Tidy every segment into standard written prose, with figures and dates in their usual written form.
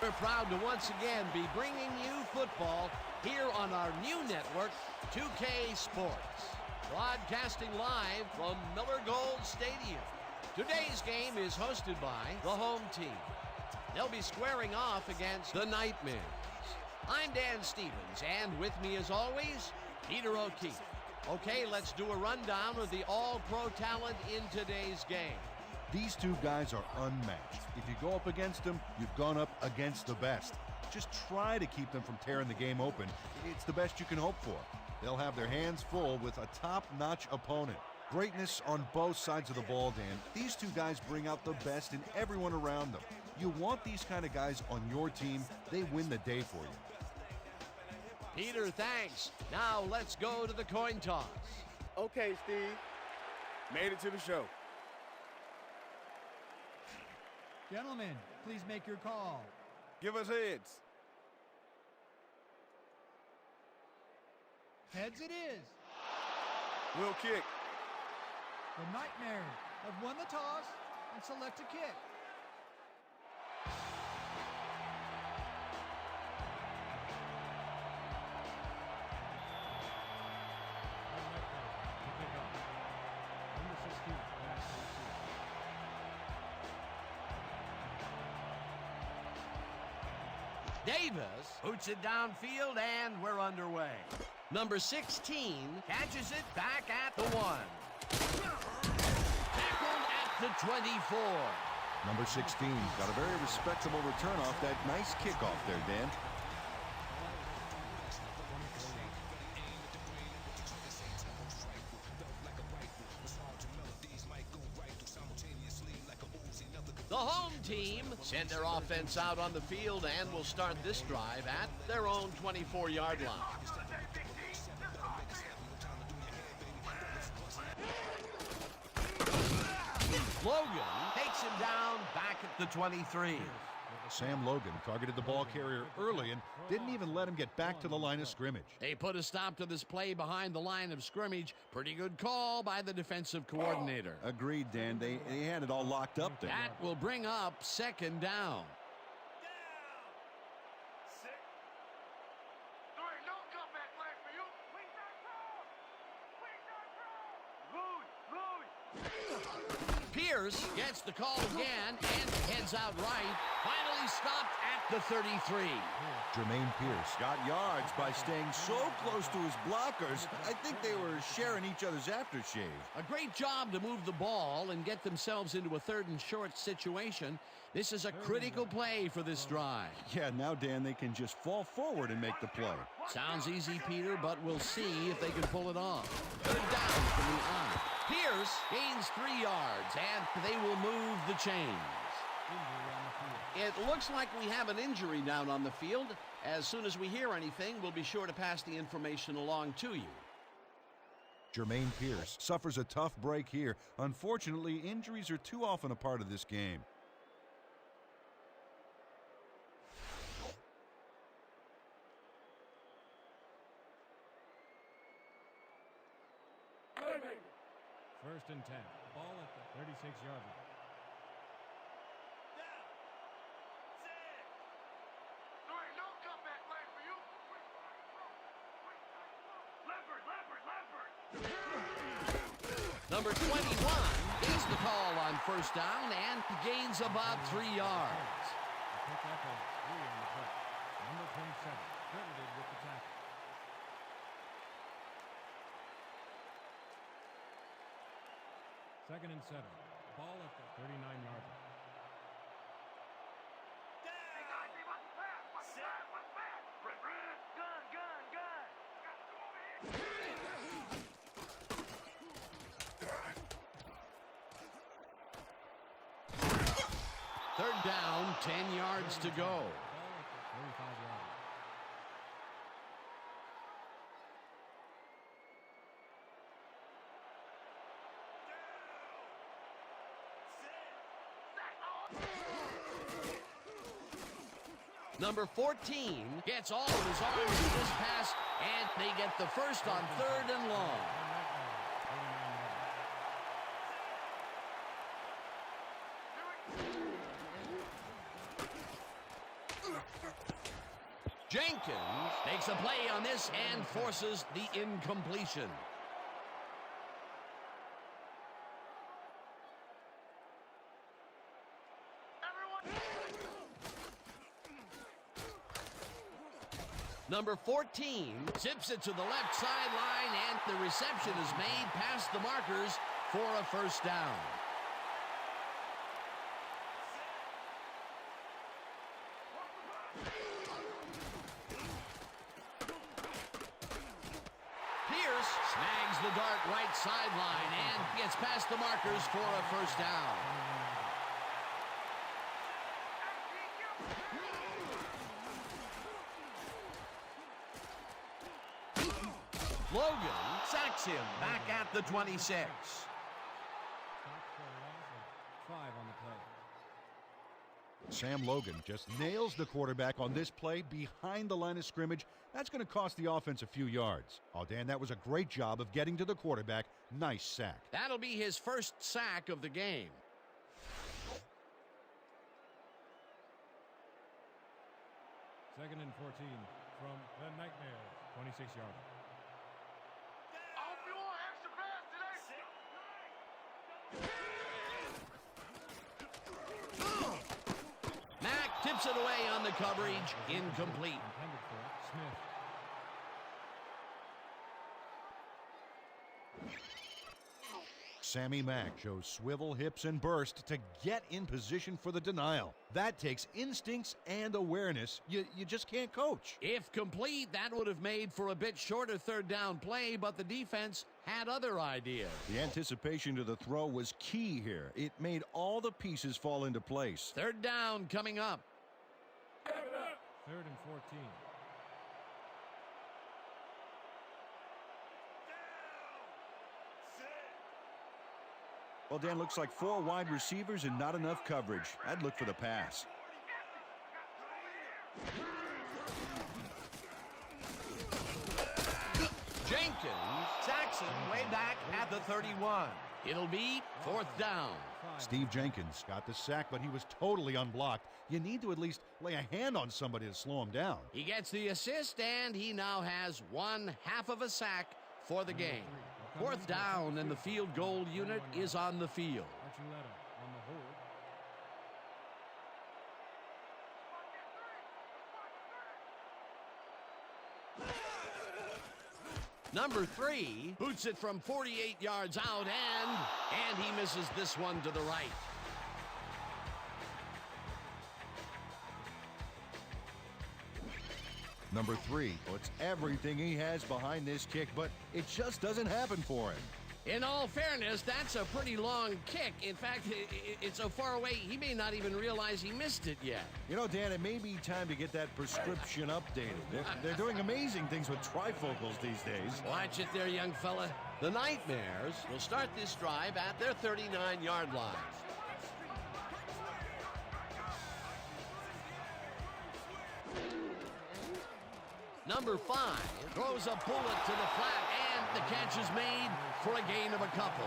We're proud to once again be bringing you football here on our new network, 2K Sports. Broadcasting live from Miller Gold Stadium. Today's game is hosted by the home team. They'll be squaring off against the Nightmares. I'm Dan Stevens, and with me as always, Peter O'Keefe. Okay, let's do a rundown of the all-pro talent in today's game. These two guys are unmatched. If you go up against them, you've gone up against the best. Just try to keep them from tearing the game open. It's the best you can hope for. They'll have their hands full with a top-notch opponent. Greatness on both sides of the ball, Dan. These two guys bring out the best in everyone around them. You want these kind of guys on your team. They win the day for you. Peter, thanks. Now let's go to the coin toss. Okay, Steve. Made it to the show. Gentlemen, please make your call. Give us heads. Heads it is. We'll kick. The Nightmares have won the toss and select a kick. Davis boots it downfield, and we're underway. Number 16 catches it back at the 1. Tackled at the 24. Number 16 got a very respectable return off that nice kickoff there, Dan. The home team send their offense out on the field and will start this drive at their own 24-yard line. Logan takes him down back at the 23. Sam Logan targeted the ball carrier early and didn't even let him get back to the line of scrimmage. They put a stop to this play behind the line of scrimmage. Pretty good call by the defensive coordinator. Agreed, Dan. They had it all locked up there. That will bring up second down. Pierce gets the call again and heads out right. Finally stopped at the 33. Jermaine Pierce got yards by staying so close to his blockers. I think they were sharing each other's aftershave. A great job to move the ball and get themselves into a 3rd and short situation. This is a critical play for this drive. Yeah, now, Dan, they can just fall forward and make the play. Sounds easy, Peter, but we'll see if they can pull it off. 3rd down from the eye. Pierce gains 3 yards, and they will move the chains. It looks like we have an injury down on the field. As soon as we hear anything, we'll be sure to pass the information along to you. Jermaine Pierce suffers a tough break here. Unfortunately, injuries are too often a part of this game. First and 10. Ball at the 36-yard line. Number 21 gets the call on first down and gains about 3 yards. Pick up a 3 on the play. Number 27, credited with the tackle. Second and 7. Ball at the 39-yard line. Third down, 10 yards to go. Ball at the 35-yard line. Number 14 gets all of his arms to this pass, and they get the first on 3rd and long. Jenkins makes a play on this and forces the incompletion. Number 14 zips it to the left sideline, and the reception is made past the markers for a first down. Pierce snags the dart right sideline and gets past the markers for a first down. Logan sacks him back at the 26. Stops for a loss of 5 on the play. Sam Logan just nails the quarterback on this play behind the line of scrimmage. That's going to cost the offense a few yards. Oh, Dan, that was a great job of getting to the quarterback. Nice sack. That'll be his first sack of the game. Second and 14 from the Nightmares. 26-yard. Mack tips it away on the coverage. Incomplete. Intended for Smith. Sammy Mack shows swivel, hips, and burst to get in position for the denial. That takes instincts and awareness you just can't coach. If complete, that would have made for a bit shorter third down play, but the defense had other ideas. The anticipation to the throw was key here. It made all the pieces fall into place. Third down coming up. Third and 14. Well, Dan, looks like 4 wide receivers and not enough coverage. I'd look for the pass. Jenkins sacks him way back at the 31. It'll be fourth down. Steve Jenkins got the sack, but he was totally unblocked. You need to at least lay a hand on somebody to slow him down. He gets the assist, and he now has 1/2 of a sack for the game. Fourth down, and the field goal unit is on the field. Archuleta on the hold. Number 3 boots it from 48 yards out, and he misses this one to the right. Number 3 puts everything he has behind this kick, but it just doesn't happen for him. In all fairness, that's a pretty long kick. In fact, it's so far away, he may not even realize he missed it yet. You know, Dan, it may be time to get that prescription updated. They're doing amazing things with trifocals these days. Watch it there, young fella. The Nightmares will start this drive at their 39-yard line. Number 5 throws a bullet to the flat, and the catch is made for a gain of a couple.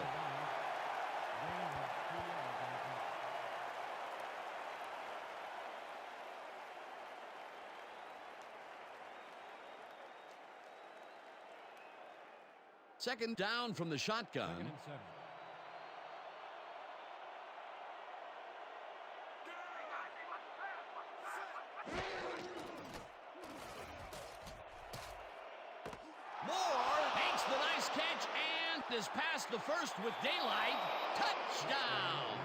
Second down from the shotgun. Second and 7. Makes the nice catch and is past the first with daylight. Touchdown!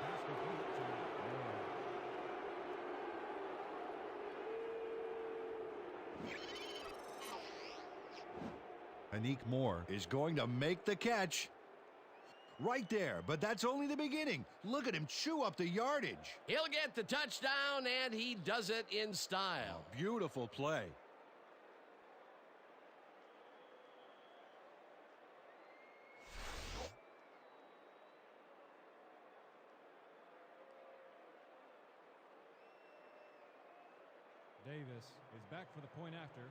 Pass complete to Moore. Anik Moore is going to make the catch. Right there, but that's only the beginning. Look at him chew up the yardage. He'll get the touchdown, and he does it in style. Beautiful play. Davis is back for the point after.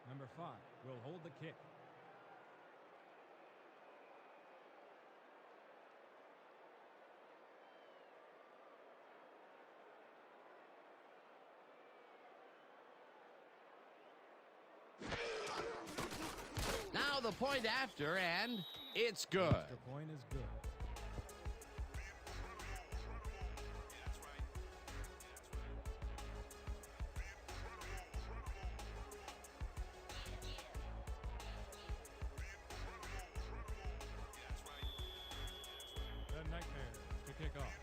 Number 5 will hold the kick. point after, and it's good. Extra point is good. The Nightmares to kick off.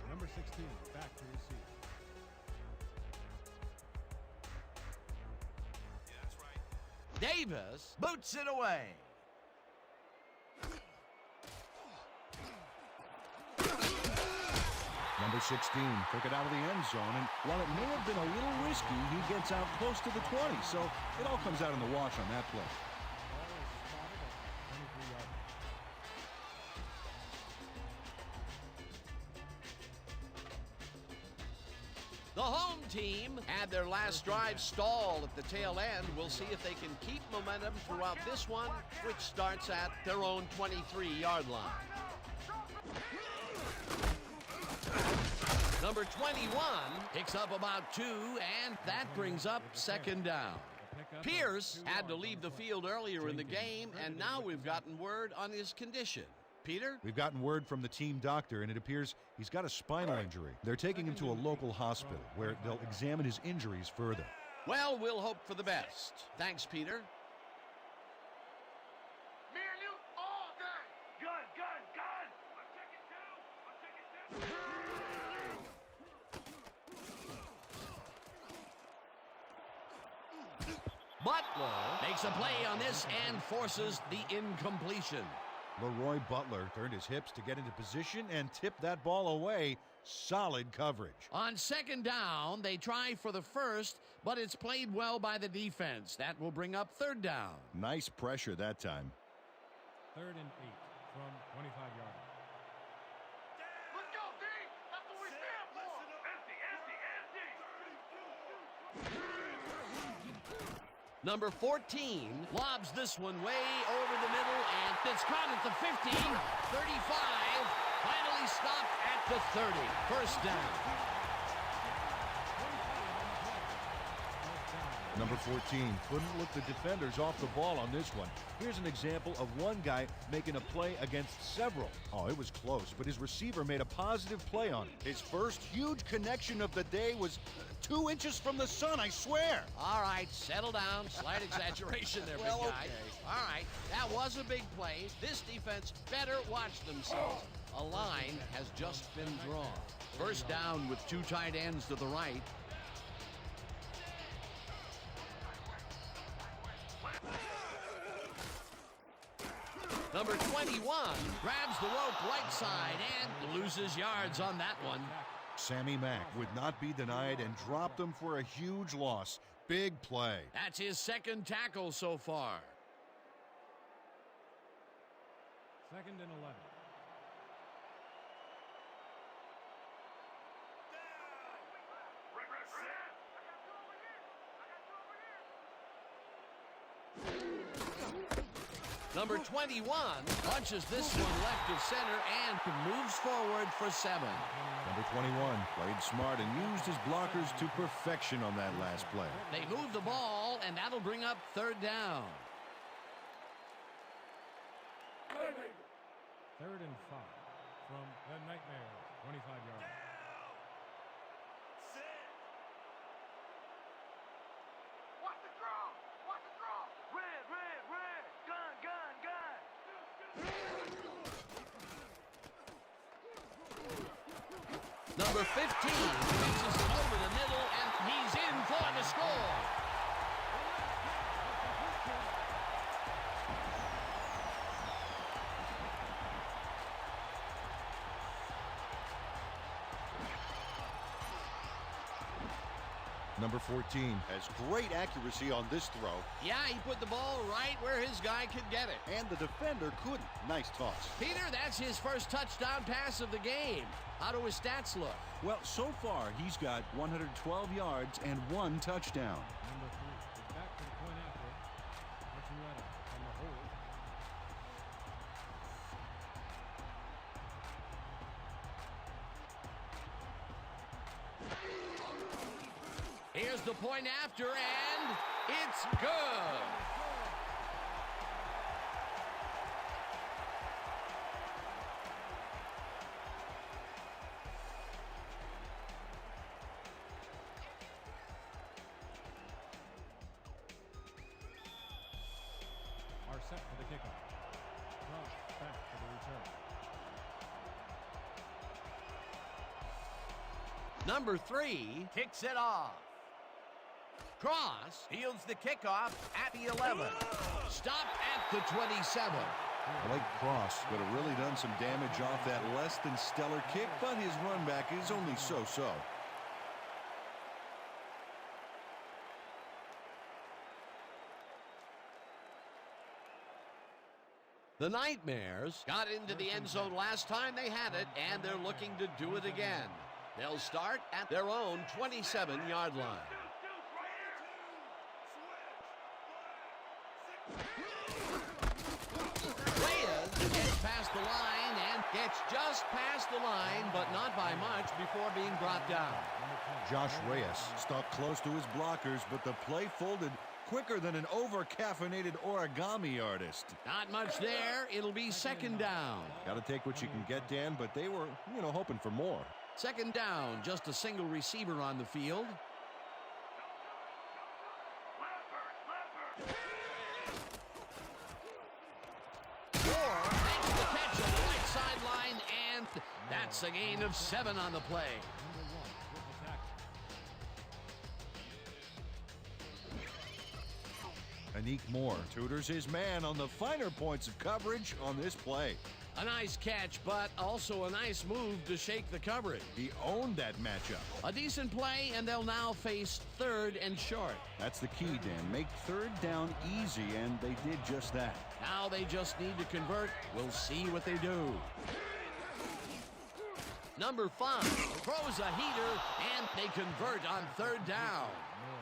Number 16 back to receive. Davis boots it away. Number 16 took it out of the end zone, and while it may have been a little risky, he gets out close to the 20, so it all comes out in the wash on that play. Ball is spotted at 23 yards. The home team had their last drive stalled at the tail end. We'll see if they can keep momentum throughout this one, which starts at their own 23-yard line. Number 21 picks up about 2, and that brings up second down. Pierce had to leave the field earlier in the game, and now we've gotten word on his condition. Peter? We've gotten word from the team doctor, and it appears he's got a spinal injury. They're taking him to a local hospital where they'll examine his injuries further. Well, we'll hope for the best. Thanks, Peter. Me and you all day. Gun. I'm taking 2. Butler makes a play on this and forces the incompletion. Leroy Butler turned his hips to get into position and tipped that ball away. Solid coverage. On second down, they try for the first, but it's played well by the defense. That will bring up third down. Nice pressure that time. 3rd and 8 from 25 yards. Let's go, D. That's what we stand for. Empty. Number 14 lobs this one way over the middle, and it's caught at the 15, 35, finally stopped at the 30. First down. Number 14 couldn't look the defenders off the ball on this one. Here's an example of one guy making a play against several. Oh, it was close, but his receiver made a positive play on it. His first huge connection of the day was 2 inches from the sun, I swear. All right, settle down. Slight exaggeration there, big guy. Okay. All right, that was a big play. This defense better watch themselves. A line has just been drawn. First down with 2 tight ends to the right. Number 21 grabs the rope right side and loses yards on that one. Sammy Mack would not be denied and dropped them for a huge loss. Big play. That's his second tackle so far. 2nd and 11. Number 21 punches this one left of center and moves forward for 7. Number 21 played smart and used his blockers to perfection on that last play. They move the ball, and that'll bring up third down. 3rd and 5 from the Nightmares, 25 yards. Watch the draw. Red. Gun. Number 15 reaches it over the middle, and he's in for the score. Number 14 has great accuracy on this throw, Yeah, he put the ball right where his guy could get it. and the defender couldn't. Nice toss. Peter, that's his first touchdown pass of the game. How do his stats look? Well, so far, he's got 112 yards and 1 touchdown. Number 3 is back to the point after. Archuleta on the hold. Here's the point after, and it's good. kickoff. Cross back for the return. Number 3 kicks it off. Cross fields the kickoff at the 11. Stopped at the 27. Blake Cross could have really done some damage off that less than stellar kick, but his run back is only so-so. The Nightmares got into the end zone last time they had it, and they're looking to do it again. They'll start at their own 27-yard line. Reyes gets past the line and gets just past the line, but not by much before being brought down. Josh Reyes stuck close to his blockers, but the play folded quicker than an over-caffeinated origami artist. Not much there. It'll be second down. Got to take what you can get, Dan, but they were, hoping for more. Second down, just a single receiver on the field. Moore makes the catch on the right sideline, and that's a gain of 7 on the play. Anik Moore tutors his man on the finer points of coverage on this play. A nice catch, but also a nice move to shake the coverage. He owned that matchup. A decent play, and they'll now face 3rd and short. That's the key, Dan. Make 3rd down easy, and they did just that. Now they just need to convert. We'll see what they do. Number 5 throws a heater, and they convert on 3rd down.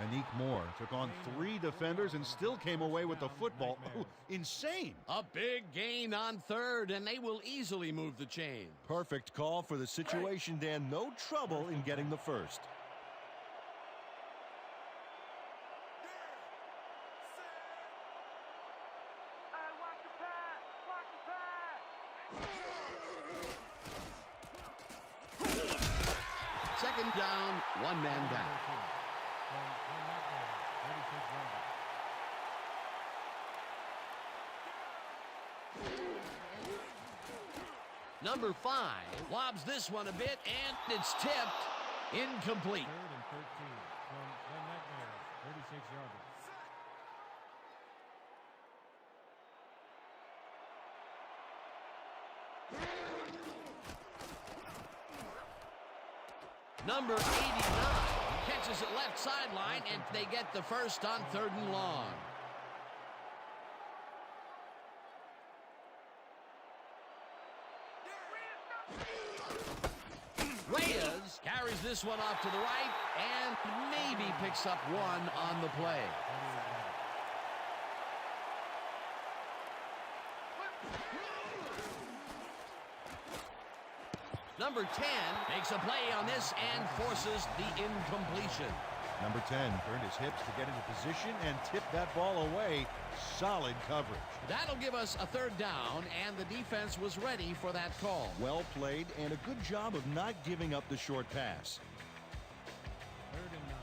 Anik Moore took on 3 defenders and still came away with the football. Oh, insane. A big gain on 3rd, and they will easily move the chains. Perfect call for the situation, Dan. No trouble in getting the first. Second down, 1 man down. Number 5 lobs this one a bit, and it's tipped. Incomplete. 3rd and 13 from the Nightmares, 36 yards. Number 89 catches it left sideline, and they get the first on 3rd and long. Reyes carries this one off to the right and maybe picks up 1 on the play. Number 10 makes a play on this and forces the incompletion. Number 10 turned his hips to get into position and tipped that ball away. Solid coverage. That'll give us a 3rd down, and the defense was ready for that call. Well played and a good job of not giving up the short pass. 3rd and 9.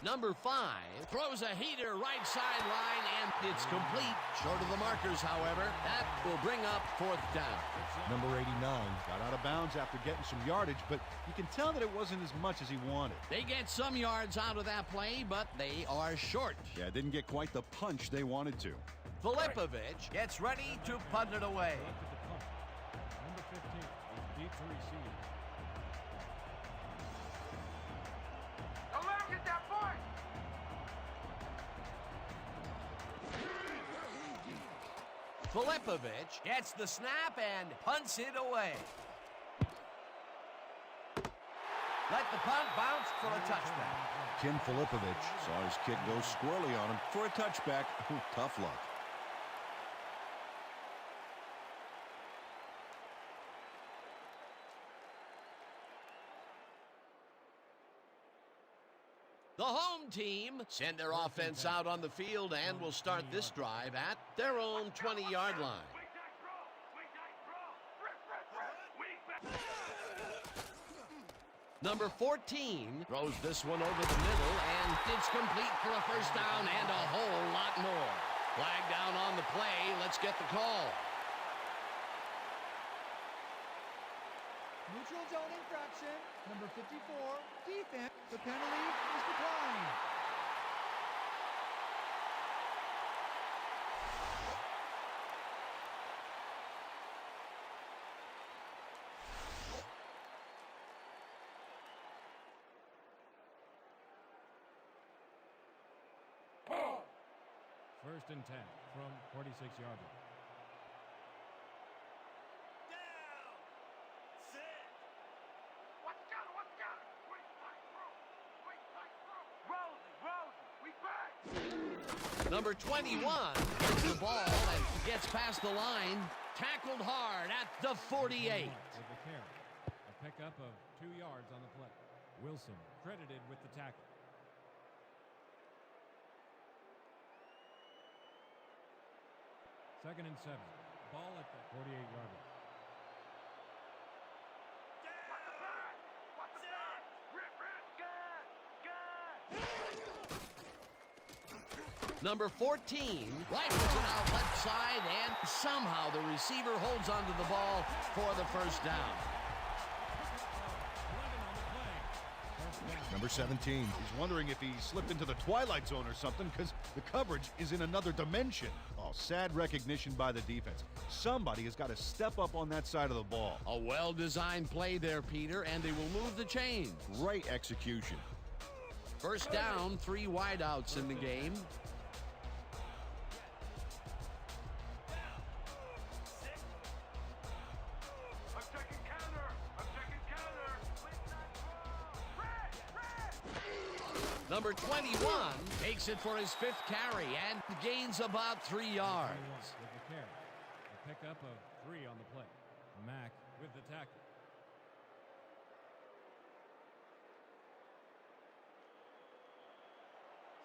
Number 5 throws a heater right sideline, and it's complete. Short of the markers, however. That will bring up 4th down. Number 89 got out of bounds after getting some yardage, but you can tell that it wasn't as much as he wanted. They get some yards out of that play, but they are short. Yeah, didn't get quite the punch they wanted to. Filipovich gets ready to punt it away. Left at the punt. Number 15 is deep to receive. Don't let him get that point. Filipovich gets the snap and punts it away. Let the punt bounce for a touchback. Kim Filipovich saw his kick go squirrely on him for a touchback. Tough luck. The home team send their offense out on the field and will start this drive at their own 20-yard line. Weak back throw. Weak back throw. Weak back. Number 14 throws this one over the middle, and it's complete for a first down and a whole lot more. Flag down on the play. Let's get the call. Neutral zone infraction. Number 54, defense. The penalty is declined. First and 10 from 46 yards. What's got it? What's got it? Wait, tight throw. Wait, tight throw. Rosie, we back. Number 21 gets the ball and gets past the line. Tackled hard at the 48. With the carry. A pickup of 2 yards on the play. Wilson credited with the tackle. Second and 7. Ball at the 48-yard line. What's the back? Rip, gun. Number 14 rifles it out left side, and somehow the receiver holds onto the ball for the first down. 11 on the play. First down. Number 17. He's wondering if he slipped into the twilight zone or something because the coverage is in another dimension. Oh, sad recognition by the defense. Somebody has got to step up on that side of the ball. A well-designed play there, Peter, and they will move the chains. Great execution. First down, 3 wideouts in the game. I'm taking counter. I'm taking counter. Red. Number 21 takes it for his 5th carry and gains about 3 yards. 21 with the carry. A pickup of 3 on the play. Mack with the tackle.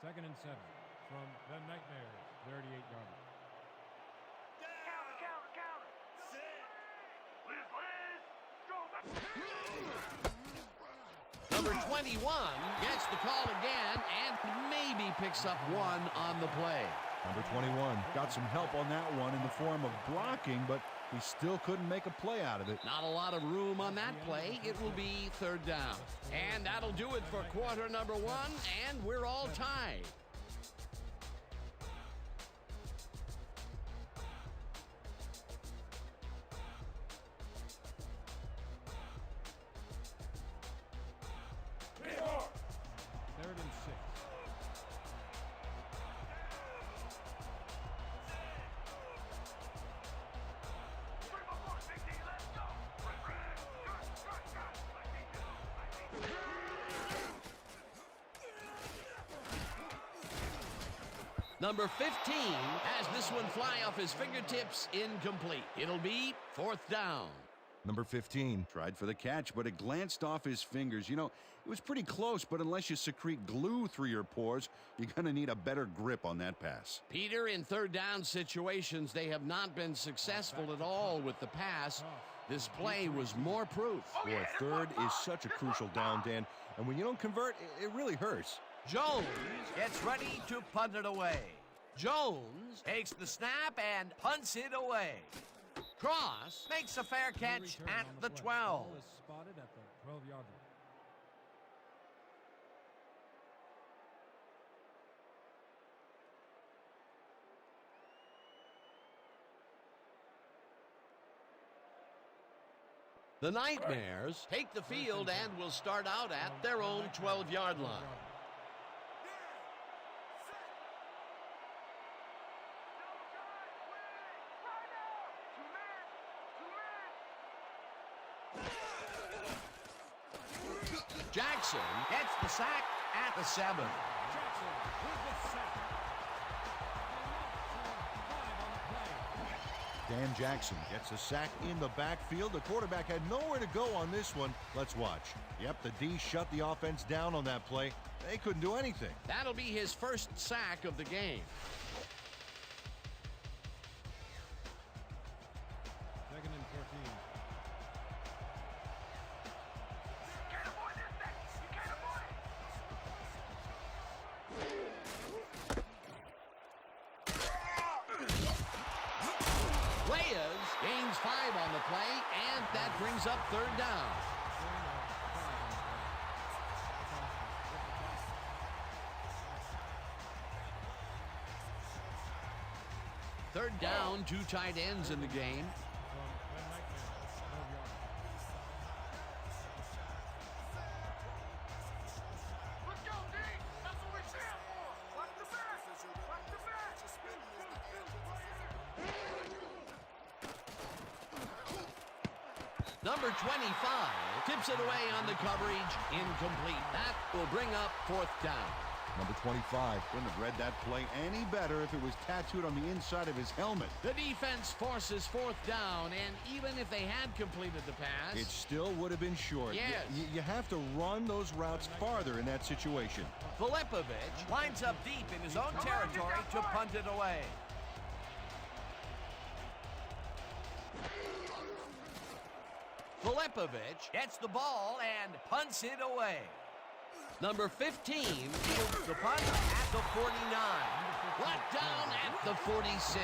Second and 7 from the Nightmares, 38-yard line. Counter, counter. Liz, go. Number 21 gets the call again and maybe picks up 1 on the play. Number 21 got some help on that one in the form of blocking, but he still couldn't make a play out of it. Not a lot of room on that play. It will be 3rd down. And that'll do it for quarter number 1, and we're all tied. Third and 6. Number 15 has this one fly off his fingertips, incomplete. It'll be 4th down. Number 15 tried for the catch, but it glanced off his fingers. You know, it was pretty close, but unless you secrete glue through your pores, you're going to need a better grip on that pass. Peter, in 3rd down situations, they have not been successful at all with the pass. This play was more proof. Boy, 3rd is such a crucial down, Dan. And when you don't convert, it really hurts. Jones gets ready to punt it away. Jones takes the snap and punts it away. Cross makes a fair catch Return at on the play. 12. Ball is spotted at the 12-yard line. The Nightmares take the field and will start out at their own 12-yard line. Jackson gets the sack at the 7. Jackson with the sack. Dan Jackson gets a sack in the backfield. The quarterback had nowhere to go on this one. Let's watch. Yep, the D shut the offense down on that play. They couldn't do anything. That'll be his first sack of the game. Second and 14. Can't avoid this is. Gains 5 on the play, and that brings up third down. Third down, 2 tight ends in the game. Let's go, D. That's what we're cheering for. Watch the back. Watch the back. Number 25 tips it away on the coverage. Incomplete. That will bring up fourth down. Number 25 couldn't have read that play any better if it was tattooed on the inside of his helmet. The defense forces fourth down, and even if they had completed the pass, It still would have been short. Yes. You have to run those routes farther in that situation. Filipovic lines up deep in his own territory to punt it away. Filipovic gets the ball and punts it away. Number 15 fields the punt at the 49. Brought down at the 46.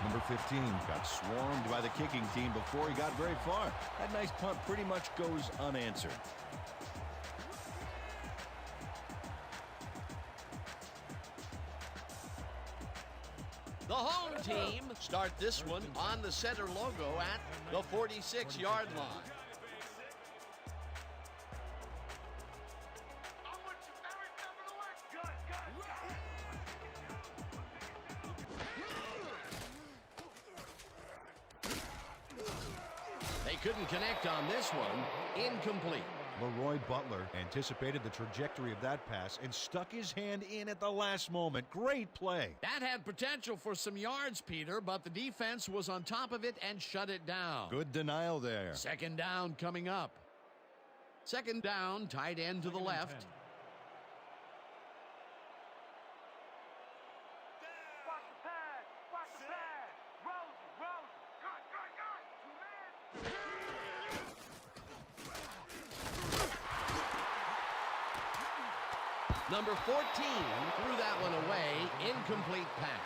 Number 15 got swarmed by the kicking team before he got very far. That nice punt pretty much goes unanswered. The home team start this one on the center logo at the 46-yard line. I'm with you every step of the way. Good, good. They couldn't connect on this one. Incomplete. Leroy Butler anticipated the trajectory of that pass and stuck his hand in at the last moment. Great play. That had potential for some yards, Peter, but the defense was on top of it and shut it down. Good denial there. Second down coming up. Second down, tight end to the left. Watch the pass. Watch the pass. Rosen, Rosen. Good, good, good. Two men. Number 14 threw that one away. Incomplete pass.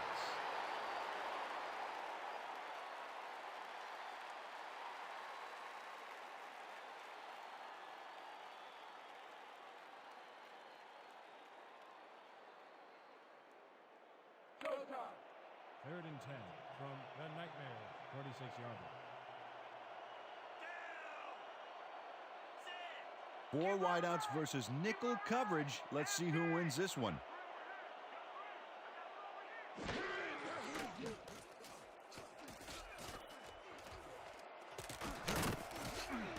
Third and 10 from the Nightmare, 46-yard line. 4 wideouts versus nickel coverage. Let's see who wins this one.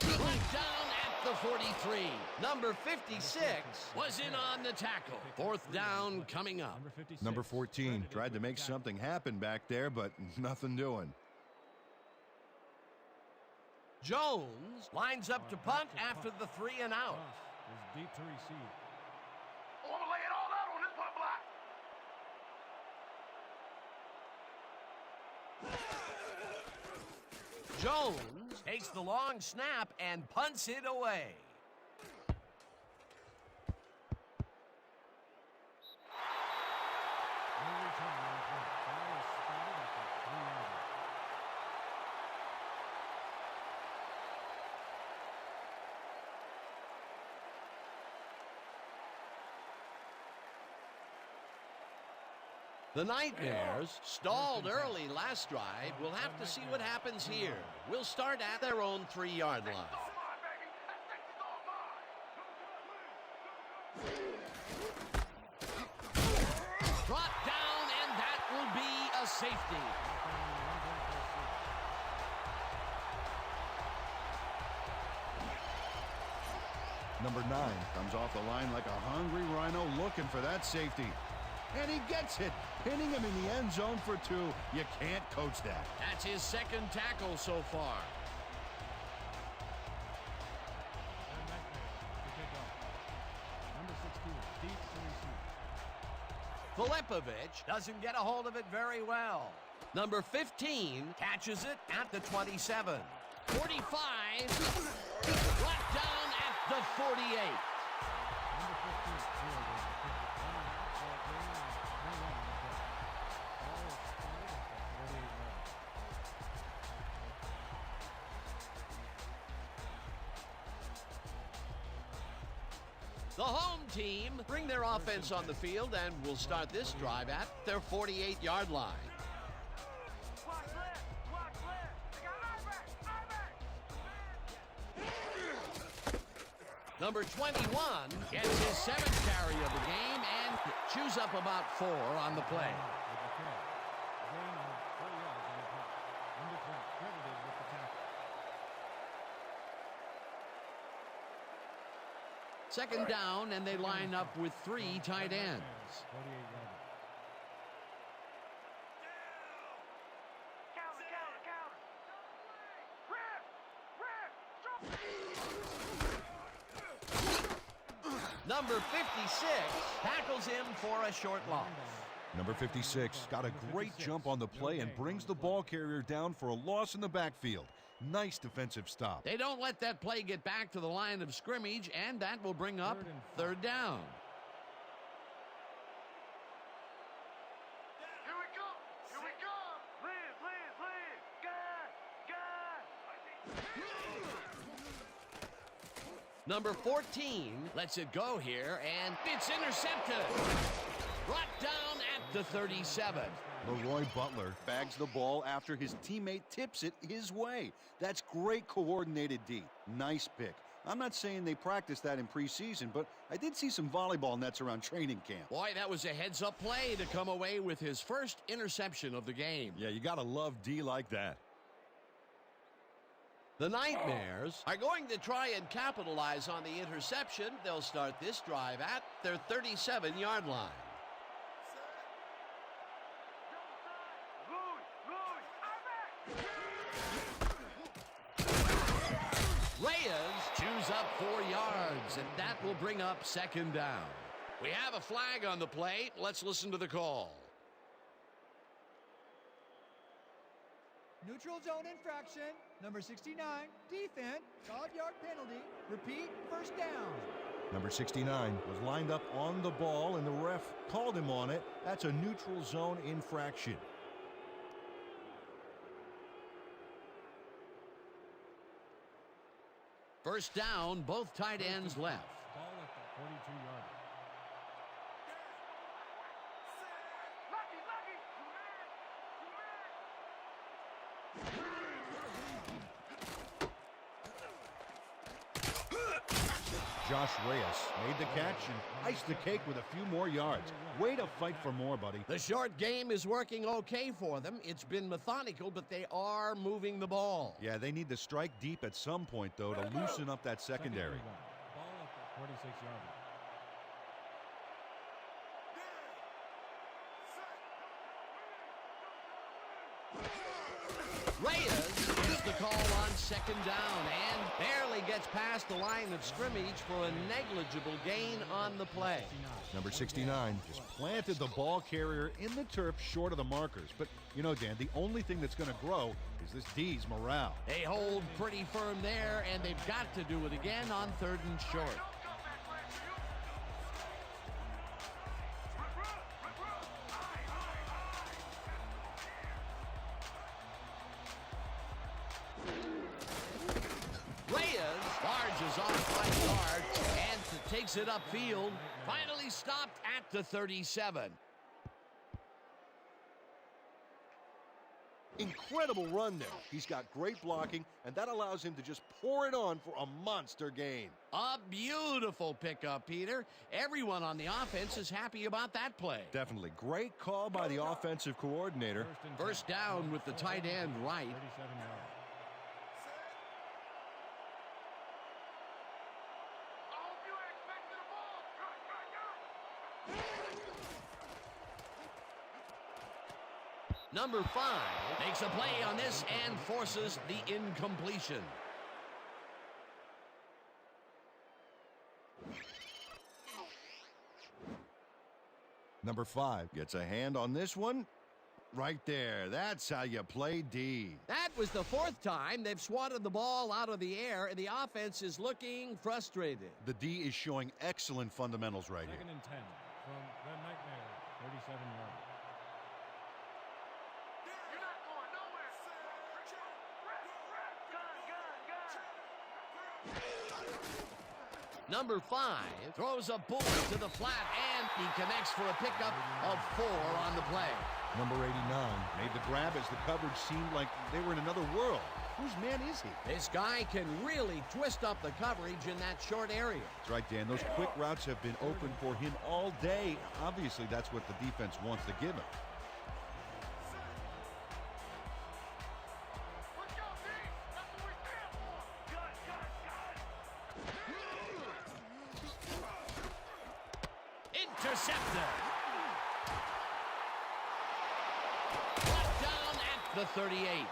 Brought down at the 43. Number 56 was in on the tackle. Fourth down coming up. Number 56. Number 14 tried to make something happen back there, but nothing doing. Jones lines up to punt after the 3 and out. Is deep to receive. I'm gonna lay it all out on this punt block. Jones takes the long snap and punts it away. No return on the punt. Ball is spotted at the 3-yard line. The Nightmares stalled early last drive. We'll have to see what happens here. We'll start at their own 3-yard line. All mine, baby. That safety's all mine. Brought down, and that will be a safety. Number 9 comes off the line like a hungry rhino looking for that safety. And he gets it, pinning him in the end zone for 2. You can't coach that. That's his second tackle so far. The Nightmare to kick off. Number 16, deep to receive. Filipovic doesn't get a hold of it very well. Number 15 catches it at the 27. 45, brought down at the 48. Number 15, field goal. Running out for a gain of 21 on the play. Ball is spotted at the 48-yard line. The home team bring their offense on the field and will start this drive at their 48-yard line. Watch left. Watch left. They got Irving. Number 21 gets his 7th carry of the game and chews up about 4 on the play. Gain of 4 yards on the play. Number 20 credited with the tackle. Second down, and they line up with 3 tight ends. 48 yards. Counter, counter, counter. Rip. Rip. Number 56 tackles him for a short loss. Number 56 got a great jump on the play and brings the ball carrier down for a loss in the backfield. Nice defensive stop. They don't let that play get back to the line of scrimmage, and that will bring up 3rd down. Here we go. Here we go. Live, live, live. God. Number 14 lets it go here, and it's intercepted. Brought down at the 37. Leroy Butler bags the ball after his teammate tips it his way. That's great coordinated D. Nice pick. I'm not saying they practiced that in preseason, but I did see some volleyball nets around training camp. Boy, that was a heads-up play to come away with his first interception of the game. Yeah, you gotta love D like that. The Nightmares are going to try and capitalize on the interception. They'll start this drive at their 37-yard line. Reyes chews up 4 yards, and that will bring up 2nd down. We have a flag on the play. Let's listen to the call. Neutral zone infraction. Number 69, defense, 5-yard penalty. Repeat, 1st down. Number 69 was lined up on the ball, and the ref called him on it. That's a neutral zone infraction. First down, both tight ends left. Ball at the 42-yard line. Lucky, lucky. Josh Reyes made the catch and iced the cake with a few more yards. Way to fight for more, buddy. The short game is working okay for them. It's been methodical, but they are moving the ball. Yeah, they need to strike deep at some point, though, to loosen up that secondary. Ball at the 46-yard line. Reyes gets the call on 2nd down and barely gets past the line of scrimmage for a negligible gain on the play. Number 69 just planted the ball carrier in the turf short of the markers. But, you know, Dan, the only thing that's going to grow is this D's morale. They hold pretty firm there, and they've got to do it again on 3rd and short. Reyes barges off 5 yards and takes it upfield. Finally stopped at the 37. Incredible run there. He's got great blocking, and that allows him to just pour it on for a monster gain. A beautiful pickup, Peter. Everyone on the offense is happy about that play. Definitely. Great call by the offensive coordinator. First down with the tight end right. 37 yards. I hope you expected the ball. Number 5 makes a play on this and forces the incompletion. Number 5 gets a hand on this one. Right there. That's how you play D. That was the 4th time they've swatted the ball out of the air, and the offense is looking frustrated. The D is showing excellent fundamentals right here. 2nd and 10 from the Nightmare, 37 yards. You're not going nowhere. Rip, rip. Gun, gun, gun. Number 5 throws a bullet to the flat, and he connects for a pickup of 4 on the play. Number 89 made the grab as the coverage seemed like they were in another world. Whose man is he? This guy can really twist up the coverage in that short area. That's right, Dan. Those quick routes have been open for him all day. Obviously, that's what the defense wants to give him. Let's go, D! That's what we stand for! Good, good, good! Intercepted. Brought down at the 38.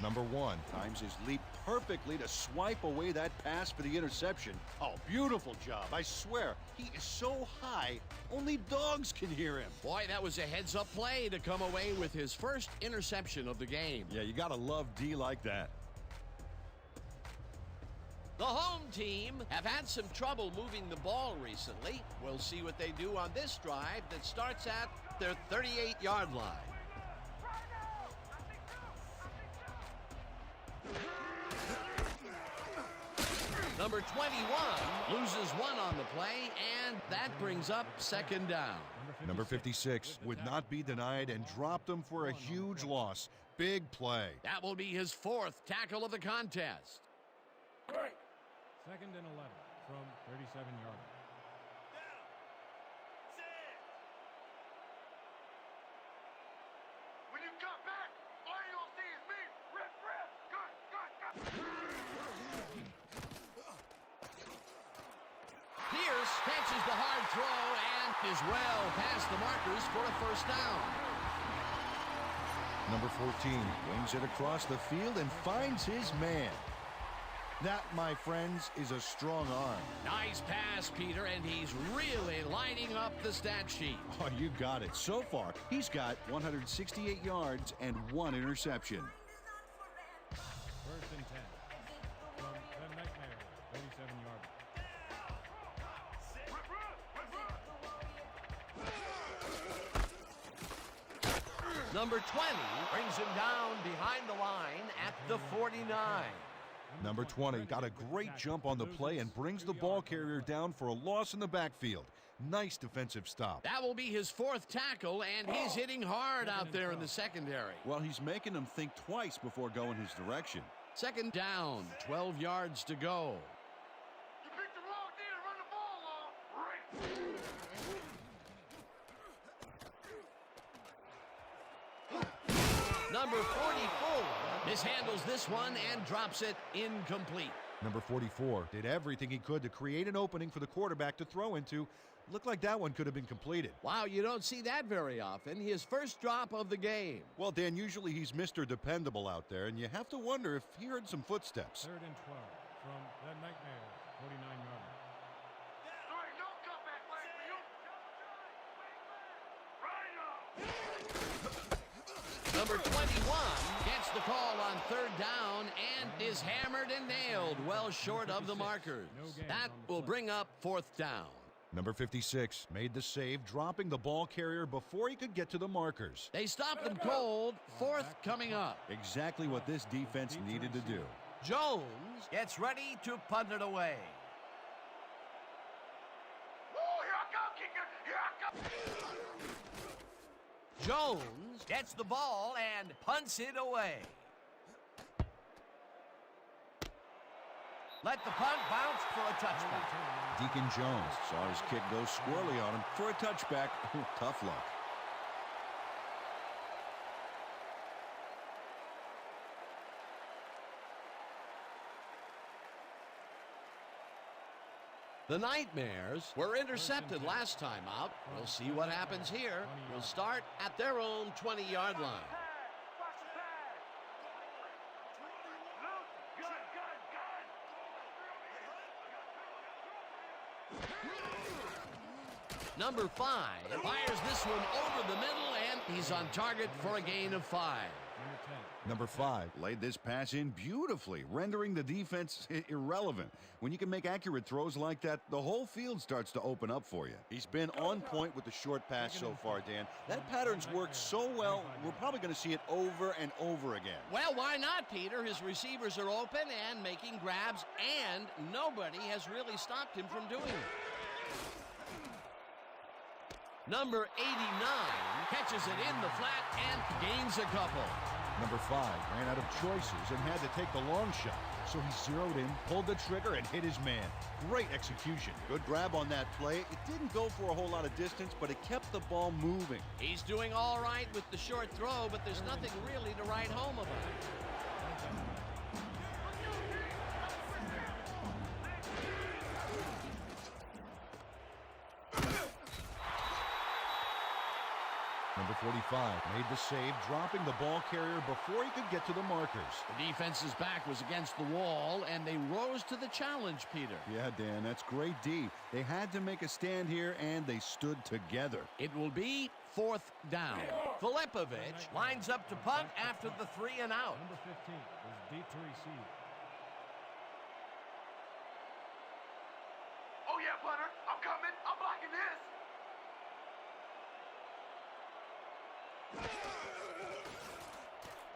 Number 1. Times his leap perfectly to swipe away that pass for the interception. Oh, beautiful job. I swear, he is so high, only dogs can hear him. Boy, that was a heads-up play to come away with his first interception of the game. Yeah, you got to love D like that. The home team have had some trouble moving the ball recently. We'll see what they do on this drive that starts at their 38-yard line. Number 21 loses 1 on the play, and that brings up second down. Number 56 would not be denied and dropped him for a huge loss. Big play. That will be his 4th tackle of the contest. Second and 11 from 37 yards. When you come back, all you gonna see is me! Rip, rip! Good, good, good! Pierce catches the hard throw and is well past the markers for a first down. Number 14 Wings it across the field and finds his man. That, my friends, is a strong arm. Nice pass, Peter, and he's really lining up the stat sheet. Oh, you got it. So far, he's got 168 yards and 1 interception. First and 10 from the Nightmare, 37 yards. Number 20 brings him down behind the line at the 49. Number 20 got a great jump on the play and brings the ball carrier down for a loss in the backfield. Nice defensive stop. That will be his 4th tackle, and he's hitting hard out there in the secondary. Well, he's making them think twice before going his direction. Second down, 12 yards to go. You picked the wrong day to run the ball on! Right! Number 44 mishandles this one and drops it incomplete. Number 44 did everything he could to create an opening for the quarterback to throw into. Looked like that one could have been completed. Wow, you don't see that very often. His first drop of the game. Well, Dan, usually he's Mr. Dependable out there, and you have to wonder if he heard some footsteps. Third and 12 from the Nightmare, 49 yards. There ain't no comeback plan for you! Right on! Number 21 gets the call on third down and is hammered and nailed well short of the markers. That will bring up 4th down. Number 56 made the save, dropping the ball carrier before he could get to the markers. They stopped them cold. 4th coming up. Exactly what this defense needed to do. Jones gets ready to punt it away. Oh, here I come, kicker! Here I come! Jones gets the ball and punts it away. Let the punt bounce for a touchback. Deacon Jones saw his kick go squirrely on him for a touchback. Tough luck. The Nightmares were intercepted last time out. We'll see what happens here. We'll start at their own 20-yard line. Watch the pad! Loose! Good, good, good! Number 5 fires this one over the middle, and he's on target for a gain of 5. Number 10. Number 5. Laid this pass in beautifully, rendering the defense irrelevant. When you can make accurate throws like that, the whole field starts to open up for you. He's been on point with the short pass so far, Dan. That pattern's worked so well, we're probably going to see it over and over again. Well, why not, Peter? His receivers are open and making grabs, and nobody has really stopped him from doing it. Number 89 catches it in the flat and gains a couple. Number 5 ran out of choices and had to take the long shot. So he zeroed in, pulled the trigger, and hit his man. Great execution. Good grab on that play. It didn't go for a whole lot of distance, but it kept the ball moving. He's doing all right with the short throw, but there's nothing really to write home about. Number 45 made the save, dropping the ball carrier before he could get to the markers. The defense's back was against the wall, and they rose to the challenge, Peter. Yeah, Dan, that's great D. They had to make a stand here, and they stood together. It will be 4th down. Filipovic lines up to punt after the 3 and out. Number 15 is deep to receive. Oh yeah, punter. I'm coming. I'm blocking this.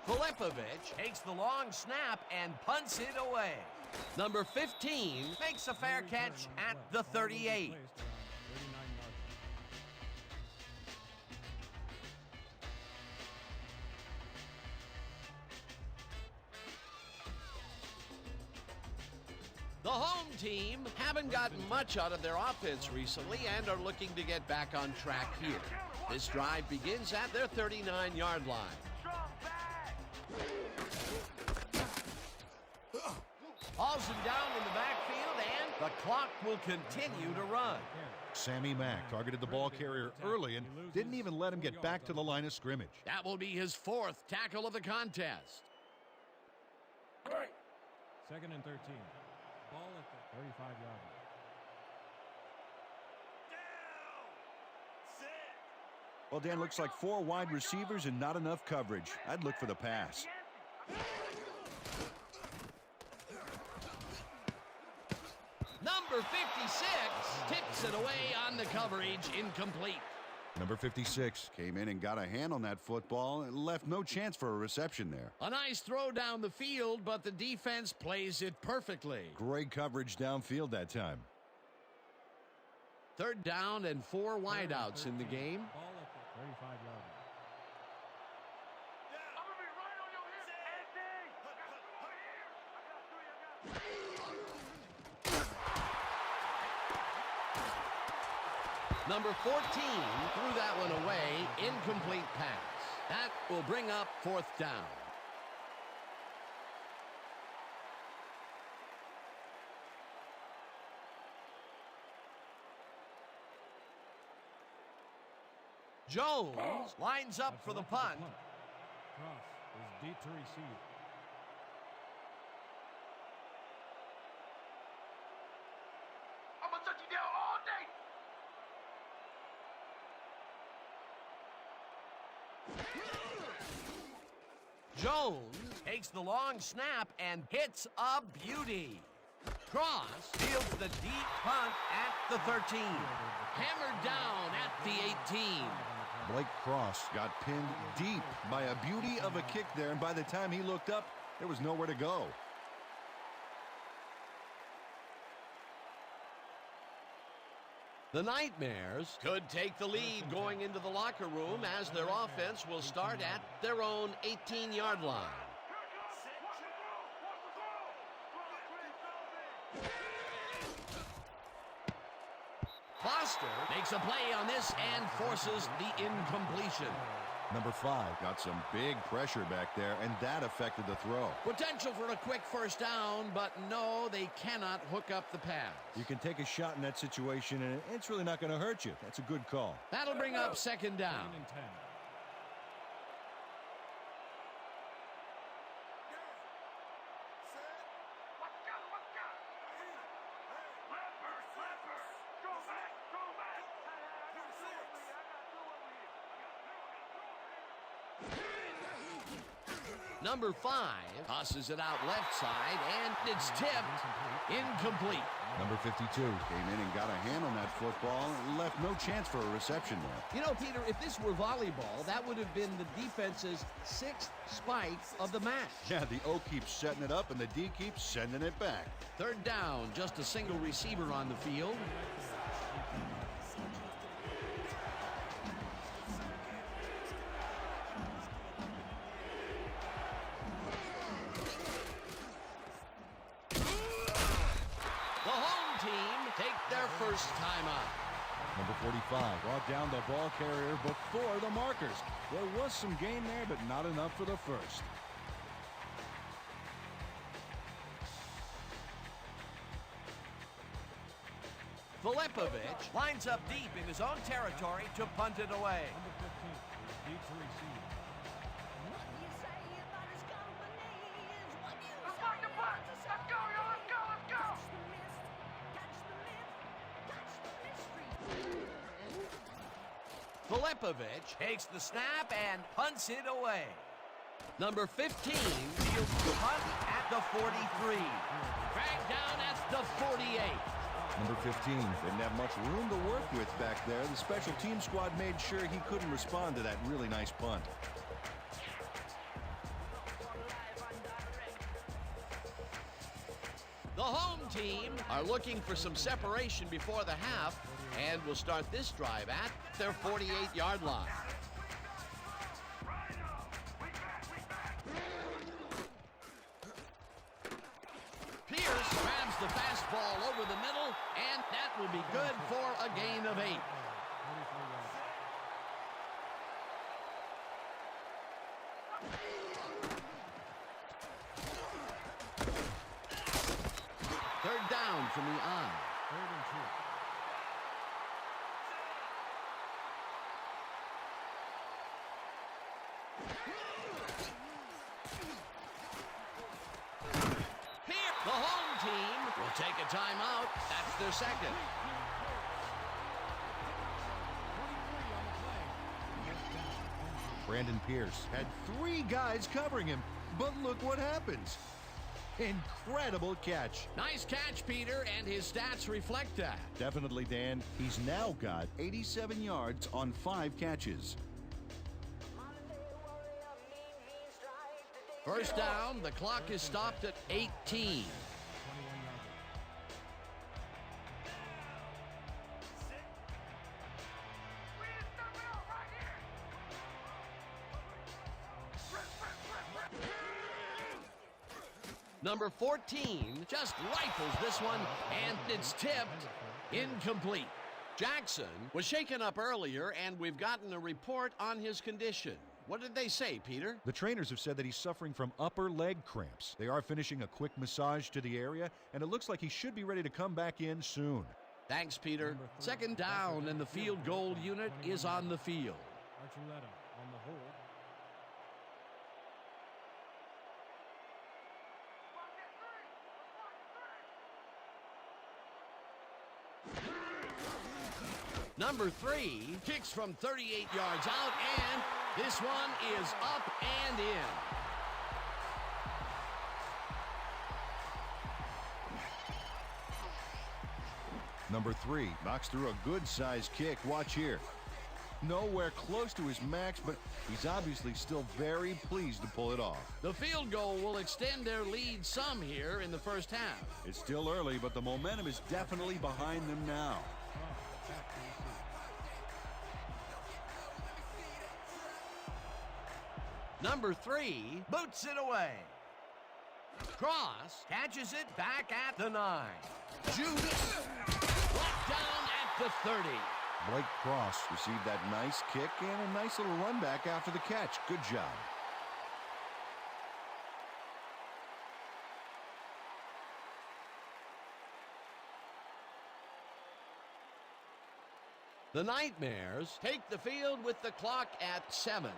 Filipovic takes the long snap and punts it away. Number 15 makes a fair catch at the 38. The home team haven't gotten much out of their offense recently and are looking to get back on track here. This drive begins at their 39-yard line. Hauls him down in the backfield, and the clock will continue to run. Sammy Mack targeted the ball carrier early and didn't even let him get back to the line of scrimmage. That will be his 4th tackle of the contest. 2nd and 13. Ball at the 35-yard line. Well, Dan, looks like 4 wide receivers and not enough coverage. I'd look for the pass. Number 56 tips it away on the coverage, incomplete. Number 56 Came in and got a hand on that football and left no chance for a reception there. A nice throw down the field, but the defense plays it perfectly. Great coverage downfield that time. 3rd down and 4 wideouts in the game. Ball at the 35-yard line. I'm gonna be right on your hip. Andy! Over here! I got 3. Number 14 threw that one away. Incomplete pass. That will bring up 4th down. Jones lines up for the punt. Cross is deep to receive. I'm gonna touch you down all day. Jones takes the long snap and hits a beauty. Cross fields the deep punt at the 13. Hammered down at the 18. Blake Cross got pinned deep by a beauty of a kick there, and by the time he looked up, there was nowhere to go. The Nightmares could take the lead going into the locker room as their offense will start at their own 18-yard line. Foster makes a play on this and forces the incompletion. Number 5 Got some big pressure back there, and that affected the throw. Potential for a quick 1st down, but no, they cannot hook up the pass. You can take a shot in that situation, and it's really not going to hurt you. That's a good call. That'll bring up 2nd down. 2nd and 10. Number 5 tosses it out left side, and it's tipped. Incomplete. Number 52. Came in and got a hand on that football and left no chance for a reception there. You know, Peter, if this were volleyball, that would have been the defense's 6th spike of the match. Yeah, the O keeps setting it up and the D keeps sending it back. Third down, just a single receiver on the field. First time out. Number 45 brought down the ball carrier before the markers. There was some gain there, but not enough for the first. Filipovic lines up deep in his own territory to punt it away. Number 15, deep to receive. Let's mark the punt. Let's go, yo. Let's go. Let's go. Filipovic takes the snap and punts it away. Number 15 fields the punt at the 43. Dragged down at the 48. Number 15. Didn't have much room to work with back there. The special team squad made sure he couldn't respond to that really nice punt. The home team are looking for some separation before the half and will start this drive at their 48-yard line. Pierce grabs the fastball over the middle, and that will be good for a gain of 8. Third down from the eye. 3rd and 2. The home team will take a timeout. That's their second. Brandon Pierce Had 3 guys covering him, but look what happens. Incredible catch. Nice catch, Peter, and his stats reflect that. Definitely, Dan. He's now got 87 yards on 5 catches. First down, the clock is stopped at 18. Number 14 just rifles this one, and it's tipped. Incomplete. Jackson was shaken up earlier, and we've gotten a report on his condition. What did they say, Peter? The trainers have said that he's suffering from upper leg cramps. They are finishing a quick massage to the area, and it looks like he should be ready to come back in soon. Thanks, Peter. Second down, and the field goal unit is on the field. Archuleta on the hold. Number 3 kicks from 38 yards out, and this one is up and in. Number 3 knocks through a good-sized kick. Watch here. Nowhere close to his max, but he's obviously still very pleased to pull it off. The field goal will extend their lead some here in the first half. It's still early, but the momentum is definitely behind them now. Number 3 boots it away. Cross catches it back at the 9. Judas brought down at the 30. Blake Cross received that nice kick and a nice little run back after the catch. Good job. The Nightmares take the field with the clock at 7.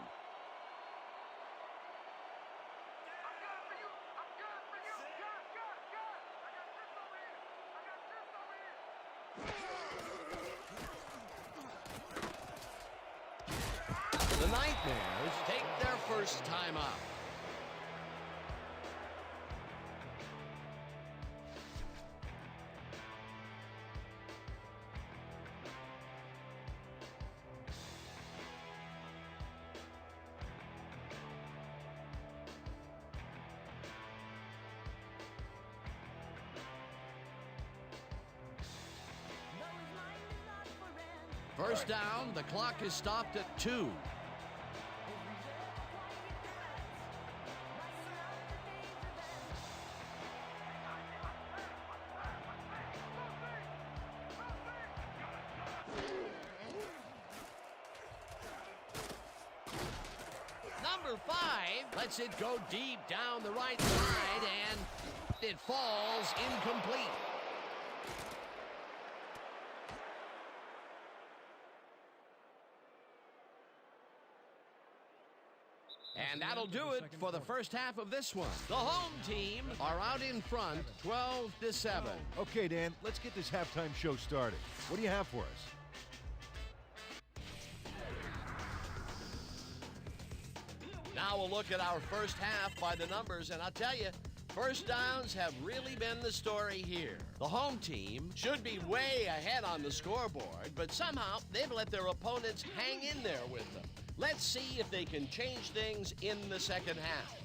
The Nightmares take their first time out. First down, the clock is stopped at 2. Number 5 lets it go deep down the right side, and it falls incomplete. And that'll do it for the first half of this one. The home team are out in front, 12-7. Okay, Dan, let's get this halftime show started. What do you have for us? Now we'll look at our first half by the numbers, and I'll tell you, first downs have really been the story here. The home team should be way ahead on the scoreboard, but somehow they've let their opponents hang in there with them. Let's see if they can change things in the second half.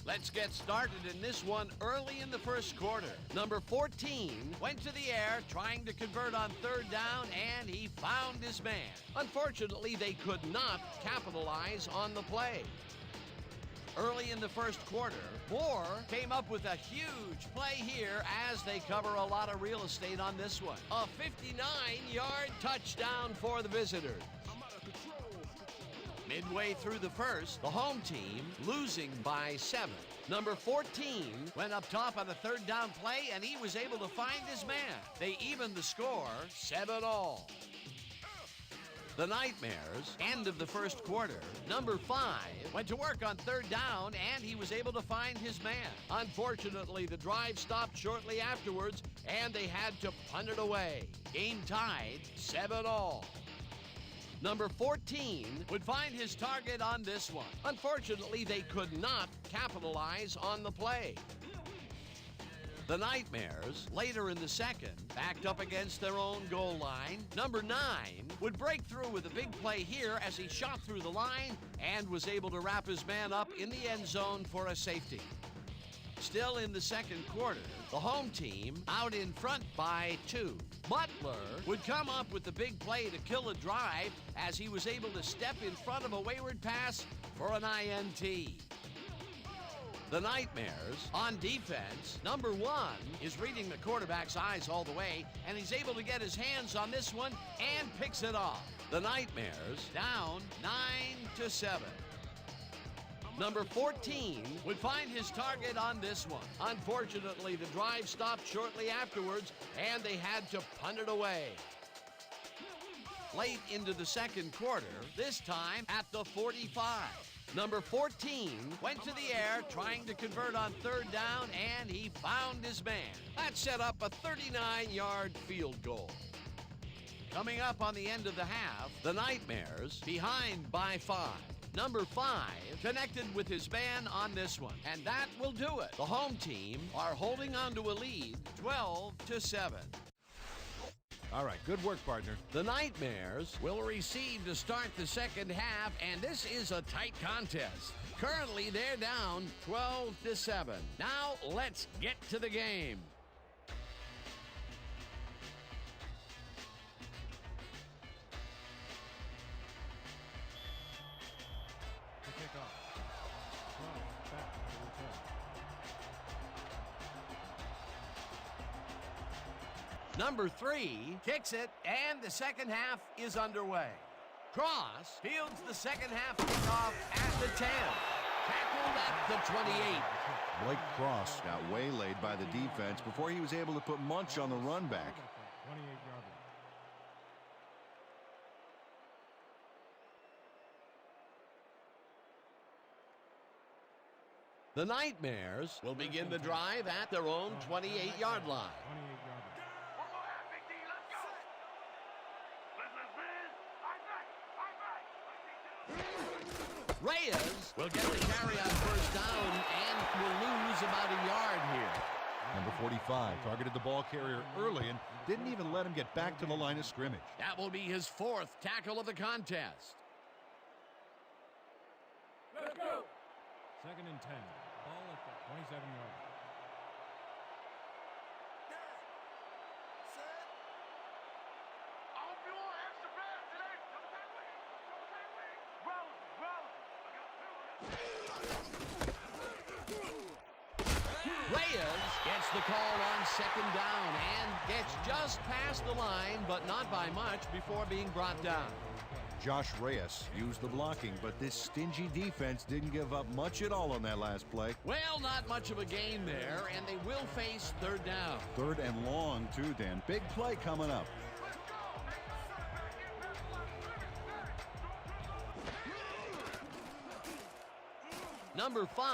Let's get started in this one early in the first quarter. Number 14 went to the air trying to convert on third down, and he found his man. Unfortunately, they could not capitalize on the play. Early in the first quarter, Moore came up with a huge play here as they cover a lot of real estate on this one. A 59-yard touchdown for the visitors. Midway through the first, the home team losing by 7. Number 14 went up top on a third down play, and he was able to find his man. They evened the score 7-all. The Nightmares, end of the first quarter, number 5 went to work on third down, and he was able to find his man. Unfortunately, the drive stopped shortly afterwards, and they had to punt it away. Game tied 7-all. Number 14 would find his target on this one. Unfortunately, they could not capitalize on the play. The Nightmares, later in the second, backed up against their own goal line. Number 9 would break through with a big play here as he shot through the line and was able to wrap his man up in the end zone for a safety. Still in the second quarter, the home team out in front by 2. Butler would come up with the big play to kill a drive as he was able to step in front of a wayward pass for an INT. The Nightmares, on defense, number 1 is reading the quarterback's eyes all the way, and he's able to get his hands on this one and picks it off. The Nightmares down 9-7. Number 14 would find his target on this one. Unfortunately, the drive stopped shortly afterwards, and they had to punt it away. Late into the second quarter, this time at the 45. Number 14 went to the air trying to convert on third down, and he found his man. That set up a 39-yard field goal. Coming up on the end of the half, the Nightmares behind by 5. Number 5 connected with his man on this one, and that will do it. The home team are holding on to a lead, 12-7. All right, good work, partner. The Nightmares will receive to start the second half, and this is a tight contest. Currently, they're down 12-7. Now, let's get to the game. To kick off. Drive back to return. Number 3 kicks it, and the second half is underway. Cross fields the second half kickoff at the 10. Tackled at the 28. Blake Cross got waylaid by the defense before he was able to put much on the run back. 28-yard line. The Nightmares will begin the drive at their own 28-yard line. 28-yard line. One more half, Big D. Let's go. Let's man. Reyes will get the carry on first down and will lose about a yard here. Number 45 targeted the ball carrier early and didn't even let him get back to the line of scrimmage. That will be his 4th tackle of the contest. Let's go. 2nd and 10. Ball at the 27-yard line. I hope you all extra pass. Reyes gets the call on second down and gets just past the line, but not by much before being brought down. Josh Reyes used the blocking, but this stingy defense didn't give up much at all on that last play. Well, not much of a gain there, and they will face third down. Third and long, too, Dan. Big play coming up. Number 5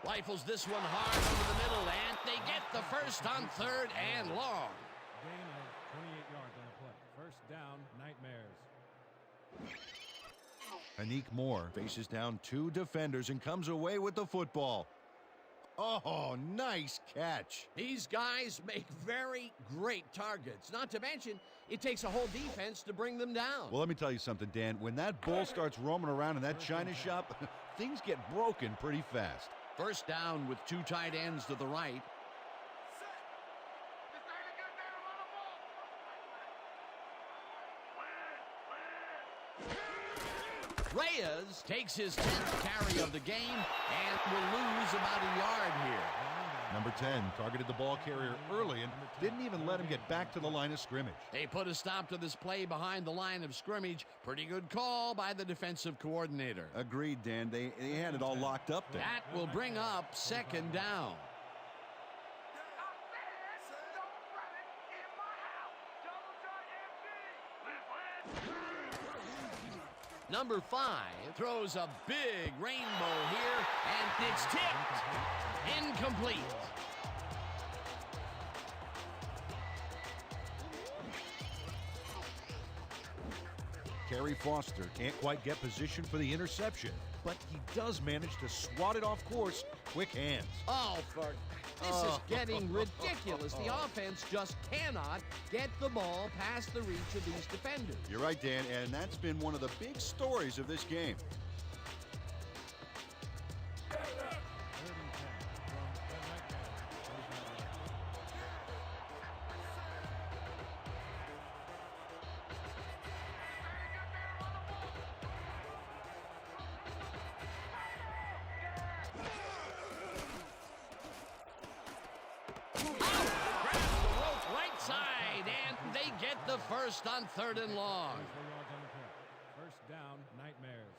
rifles this one hard over the middle, and they get the first on third and long. Gain of 28 yards on the play. First down, Nightmares. Anik Moore faces down 2 defenders and comes away with the football. Oh, nice catch. These guys make very great targets. Not to mention, it takes a whole defense to bring them down. Well, let me tell you something, Dan. When that bull starts roaming around in that china shop, things get broken pretty fast. First down with 2 tight ends to the right. Reyes takes his 10th carry of the game and will lose about a yard here. Number 10 targeted the ball carrier early and didn't even let him get back to the line of scrimmage. They put a stop to this play behind the line of scrimmage. Pretty good call by the defensive coordinator. Agreed, Dan. They had it all locked up there. That will bring up second down. Number 5 throws a big rainbow here, and it's tipped. Incomplete. Kerry Foster can't quite get position for the interception, but he does manage to swat it off course. Quick hands. Oh, this is getting ridiculous. The offense just cannot get the ball past the reach of these defenders. You're right, Dan, and that's been one of the big stories of this game. Third and 10 from the Nightmares. The first on third and long. 24 yards on the play. First down, Nightmares.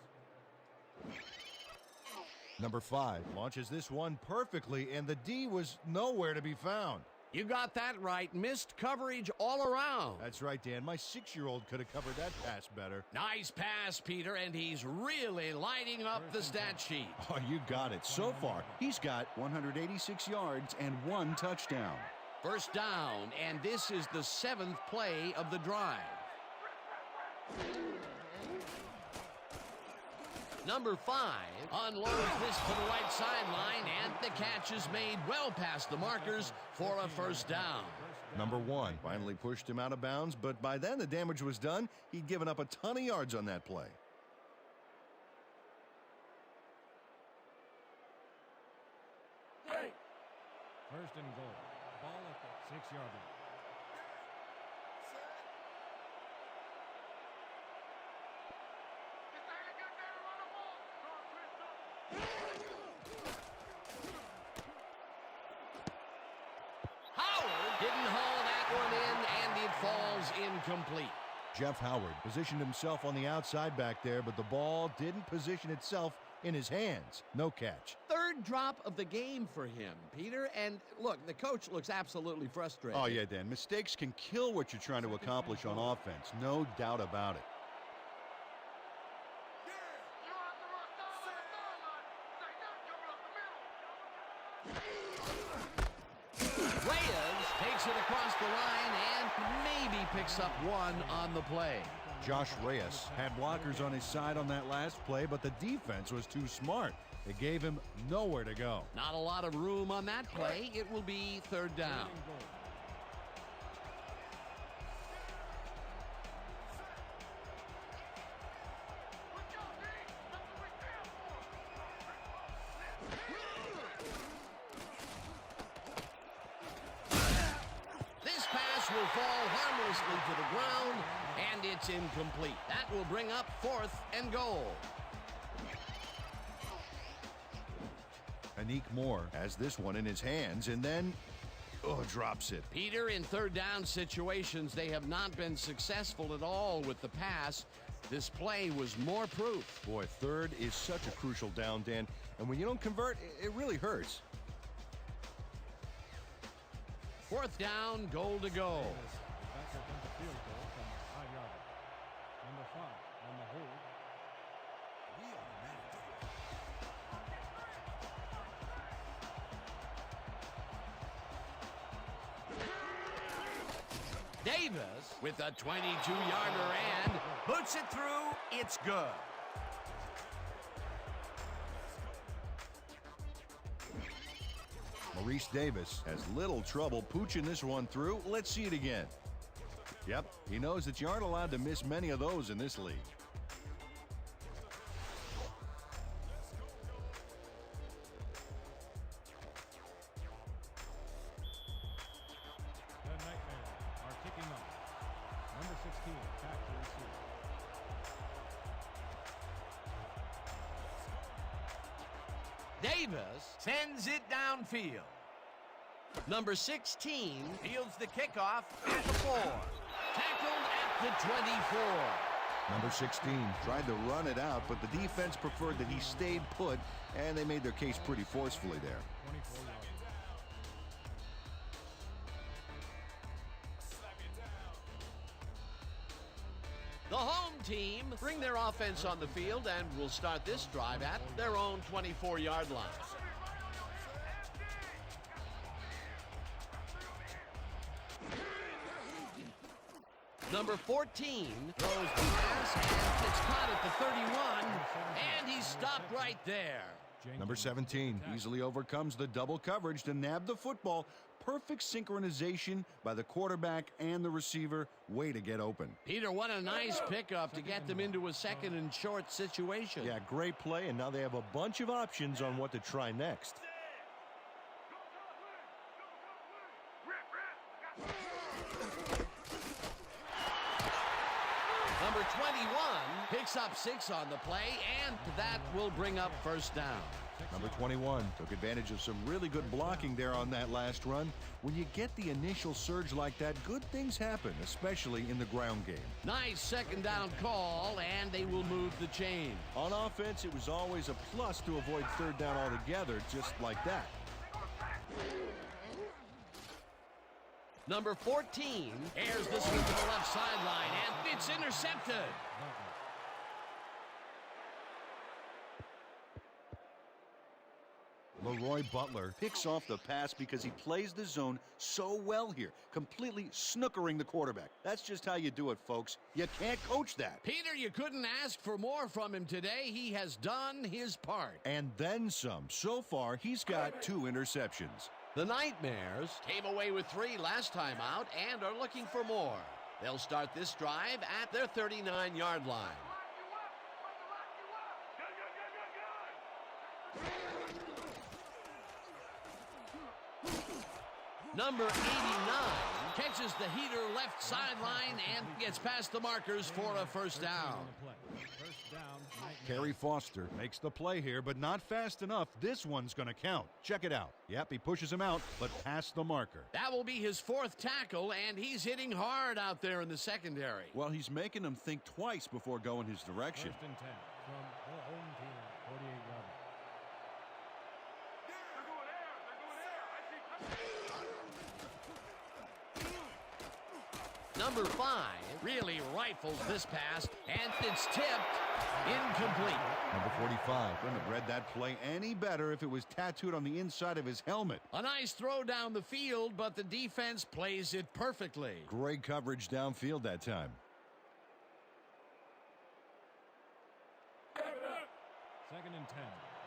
Number 5 launches this one perfectly, and the D was nowhere to be found. You got that right. Missed coverage all around. That's right, Dan. My 6-year-old could have covered that pass better. Nice pass, Peter, and he's really lighting up the stat sheet. Oh, you got it. So far, he's got 186 yards and 1 touchdown. First down, and this is the 7th play of the drive. Number 5 unloads this to the right sideline, and the catch is made well past the markers for a first down. Number 1 finally pushed him out of bounds, but by then the damage was done. He'd given up a ton of yards on that play. First and goal. Ball at the 6-yard line. Howard didn't haul that one in, and it falls incomplete. Jeff Howard positioned himself on the outside back there, but the ball didn't position itself in his hands. No catch. Third drop of the game for him, Peter. And look, the coach looks absolutely frustrated. Oh, yeah, Dan. Mistakes can kill what you're trying to accomplish on offense. No doubt about it. Reyes takes it across the line and maybe picks up 1 on the play. Josh Reyes had blockers on his side on that last play, but the defense was too smart. It gave him nowhere to go. Not a lot of room on that play. It will be third down. This pass will fall harmlessly to the ground, and it's incomplete. That will bring up 4th and goal. Anik Moore has this one in his hands and then, drops it. Peter, in third down situations, they have not been successful at all with the pass. This play was more proof. Boy, third is such a crucial down, Dan, and when you don't convert, it really hurts. Fourth down, goal to go. Back attempts a field goal from 5 yards. Number 5 on the hold. Davis with a 22-yarder and boots it through. It's good. Maurice Davis has little trouble pooching this one through. Let's see it again. Yep, he knows that you aren't allowed to miss many of those in this league. The Nightmares are kicking off. Number 16, back to receive. Davis sends it downfield. Number 16 fields the kickoff at the 4. Tackled at the 24. Number 16 tried to run it out, but the defense preferred that he stayed put, and they made their case pretty forcefully there. 24 yards. The home team bring their offense on the field and will start this drive at their own 24-yard line. Number 14 throws the pass, and it's caught at the 31, and he's stopped right there. Number 17 easily overcomes the double coverage to nab the football. Perfect synchronization by the quarterback and the receiver. Way to get open. Peter, what a nice pickup to get them into a second and short situation. Yeah, great play, and now they have a bunch of options on what to try next. Number 21 picks up 6 on the play, and that will bring up first down. Number 21 took advantage of some really good blocking there on that last run. When you get the initial surge like that, good things happen, especially in the ground game. Nice second down call, and they will move the chain. On offense, it was always a plus to avoid third down altogether, just like that. Number 14 airs this one to the left sideline, and it's intercepted. Leroy Butler picks off the pass because he plays the zone so well here, completely snookering the quarterback. That's just how you do it, folks. You can't coach that. Peter, you couldn't ask for more from him today. He has done his part. And then some. So far, he's got 2 interceptions. The Nightmares came away with 3 last time out and are looking for more. They'll start this drive at their 39-yard line. Number 89 catches the heater left sideline and gets past the markers for a first down. First down, Nightmares. Kerry Foster makes the play here, but not fast enough. This one's going to count. Check it out. Yep, he pushes him out, but past the marker. That will be his 4th tackle, and he's hitting hard out there in the secondary. Well, he's making them think twice before going his direction. First and 10 from the home team, 48 yards. Number 5 really rifles this pass, and it's tipped incomplete. Number 45. Couldn't have read that play any better if it was tattooed on the inside of his helmet. A nice throw down the field, but the defense plays it perfectly. Great coverage downfield that time. Second and 10.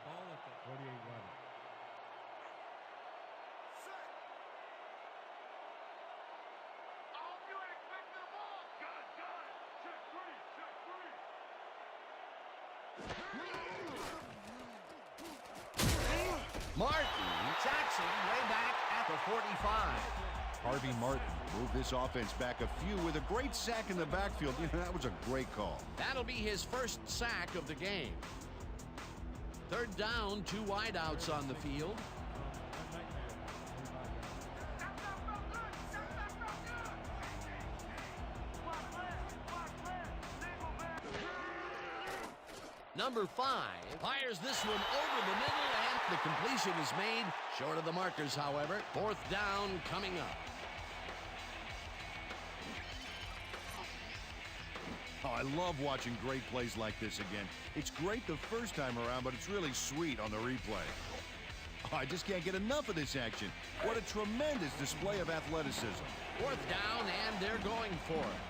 Ball at the 48-yard line. Martin sacks him way back at the 45. Harvey Martin moved this offense back a few with a great sack in the backfield. You know, that was a great call. That'll be his first sack of the game. Third down, 2 wideouts on the field. Number 5 fires this one over the middle, and the completion is made. Short of the markers, however. Fourth down coming up. Oh, I love watching great plays like this again. It's great the first time around, but it's really sweet on the replay. Oh, I just can't get enough of this action. What a tremendous display of athleticism. Fourth down, and they're going for it.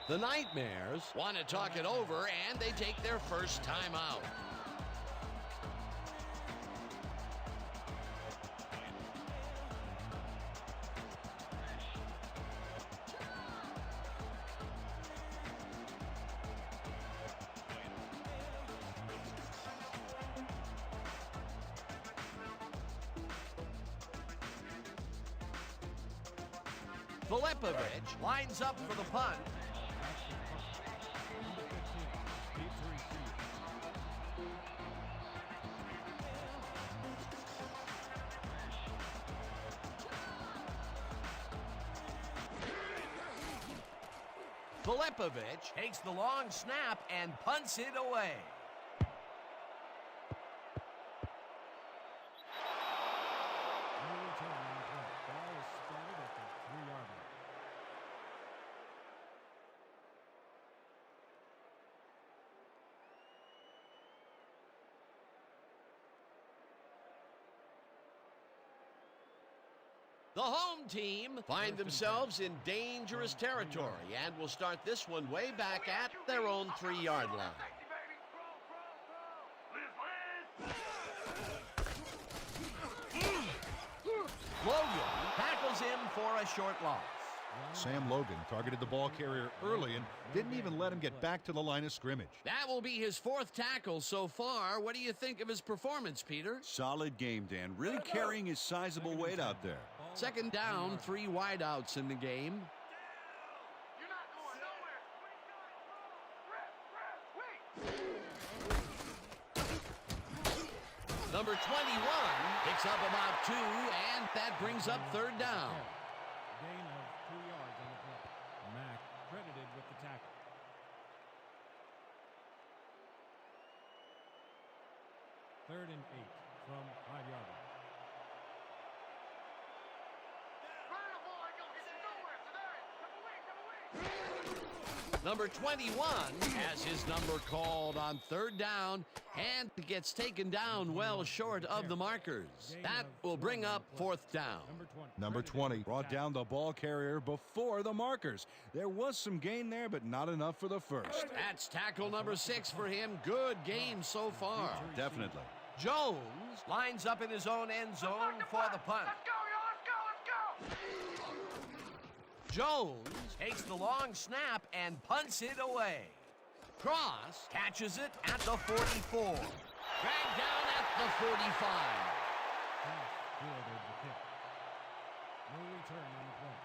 The Nightmares want to talk it over, and they take their first time out. Filipovich lines up for the punt. Filipovich takes the long snap and punts it away. Ball is spotted at the 3-yard line. The home team find themselves in dangerous territory and will start this one way back at their own 3-yard line. Logan tackles him for a short loss. Sam Logan targeted the ball carrier early and didn't even let him get back to the line of scrimmage. That will be his 4th tackle so far. What do you think of his performance, Peter? Solid game, Dan. Really carrying his sizable weight out there. Second down, 3 wideouts in the game. You're not going nowhere. Number 21 picks up about 2, and that brings up third down. Gain of 2 yards on the play. Mack credited with the tackle. Third and 8 from 5-yard line. Number 21 has his number called on third down and gets taken down well short of the markers. That will bring up fourth down. Number 20 brought down the ball carrier before the markers. There was some gain there, but not enough for the first. That's tackle number 6 for him. Good game so far. Definitely. Jones lines up in his own end zone for the punt. Let's go, y'all. Let's go. Jones takes the long snap and punts it away. Cross catches it at the 44. Dragged down at the 45. Cross fielded the kick. No return on the play.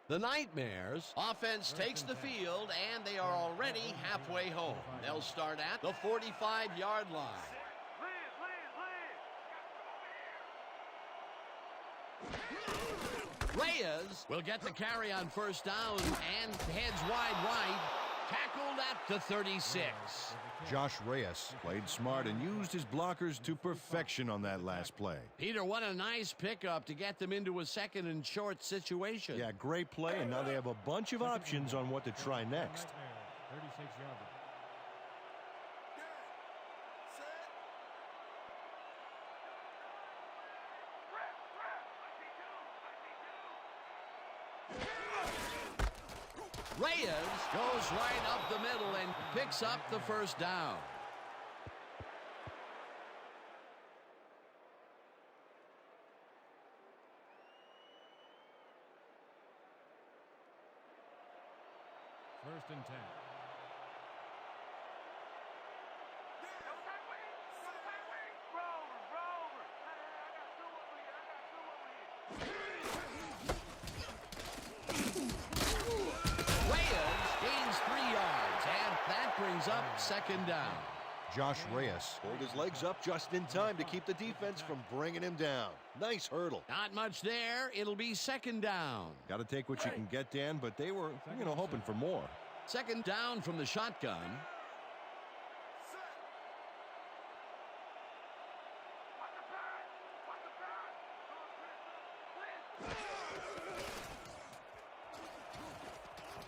The Nightmares offense takes the field, and they are already halfway home. They'll start at the 45-yard line. Reyes will get the carry on first down and heads wide right. Tackled at the 36. Josh Reyes played smart and used his blockers to perfection on that last play. Peter, what a nice pickup to get them into a second and short situation. Yeah, great play, and now they have a bunch of options on what to try next. 36-yard line. Reyes goes right up the middle and picks up the first down. First and 10. Reyes gains 3 yards, and that brings up second down. Josh Reyes. Pulled his legs up just in time to keep the defense from bringing him down. Nice hurdle. Not much there. It'll be second down. Got to take what you can get, Dan, but they were, hoping for more. Second down from the shotgun.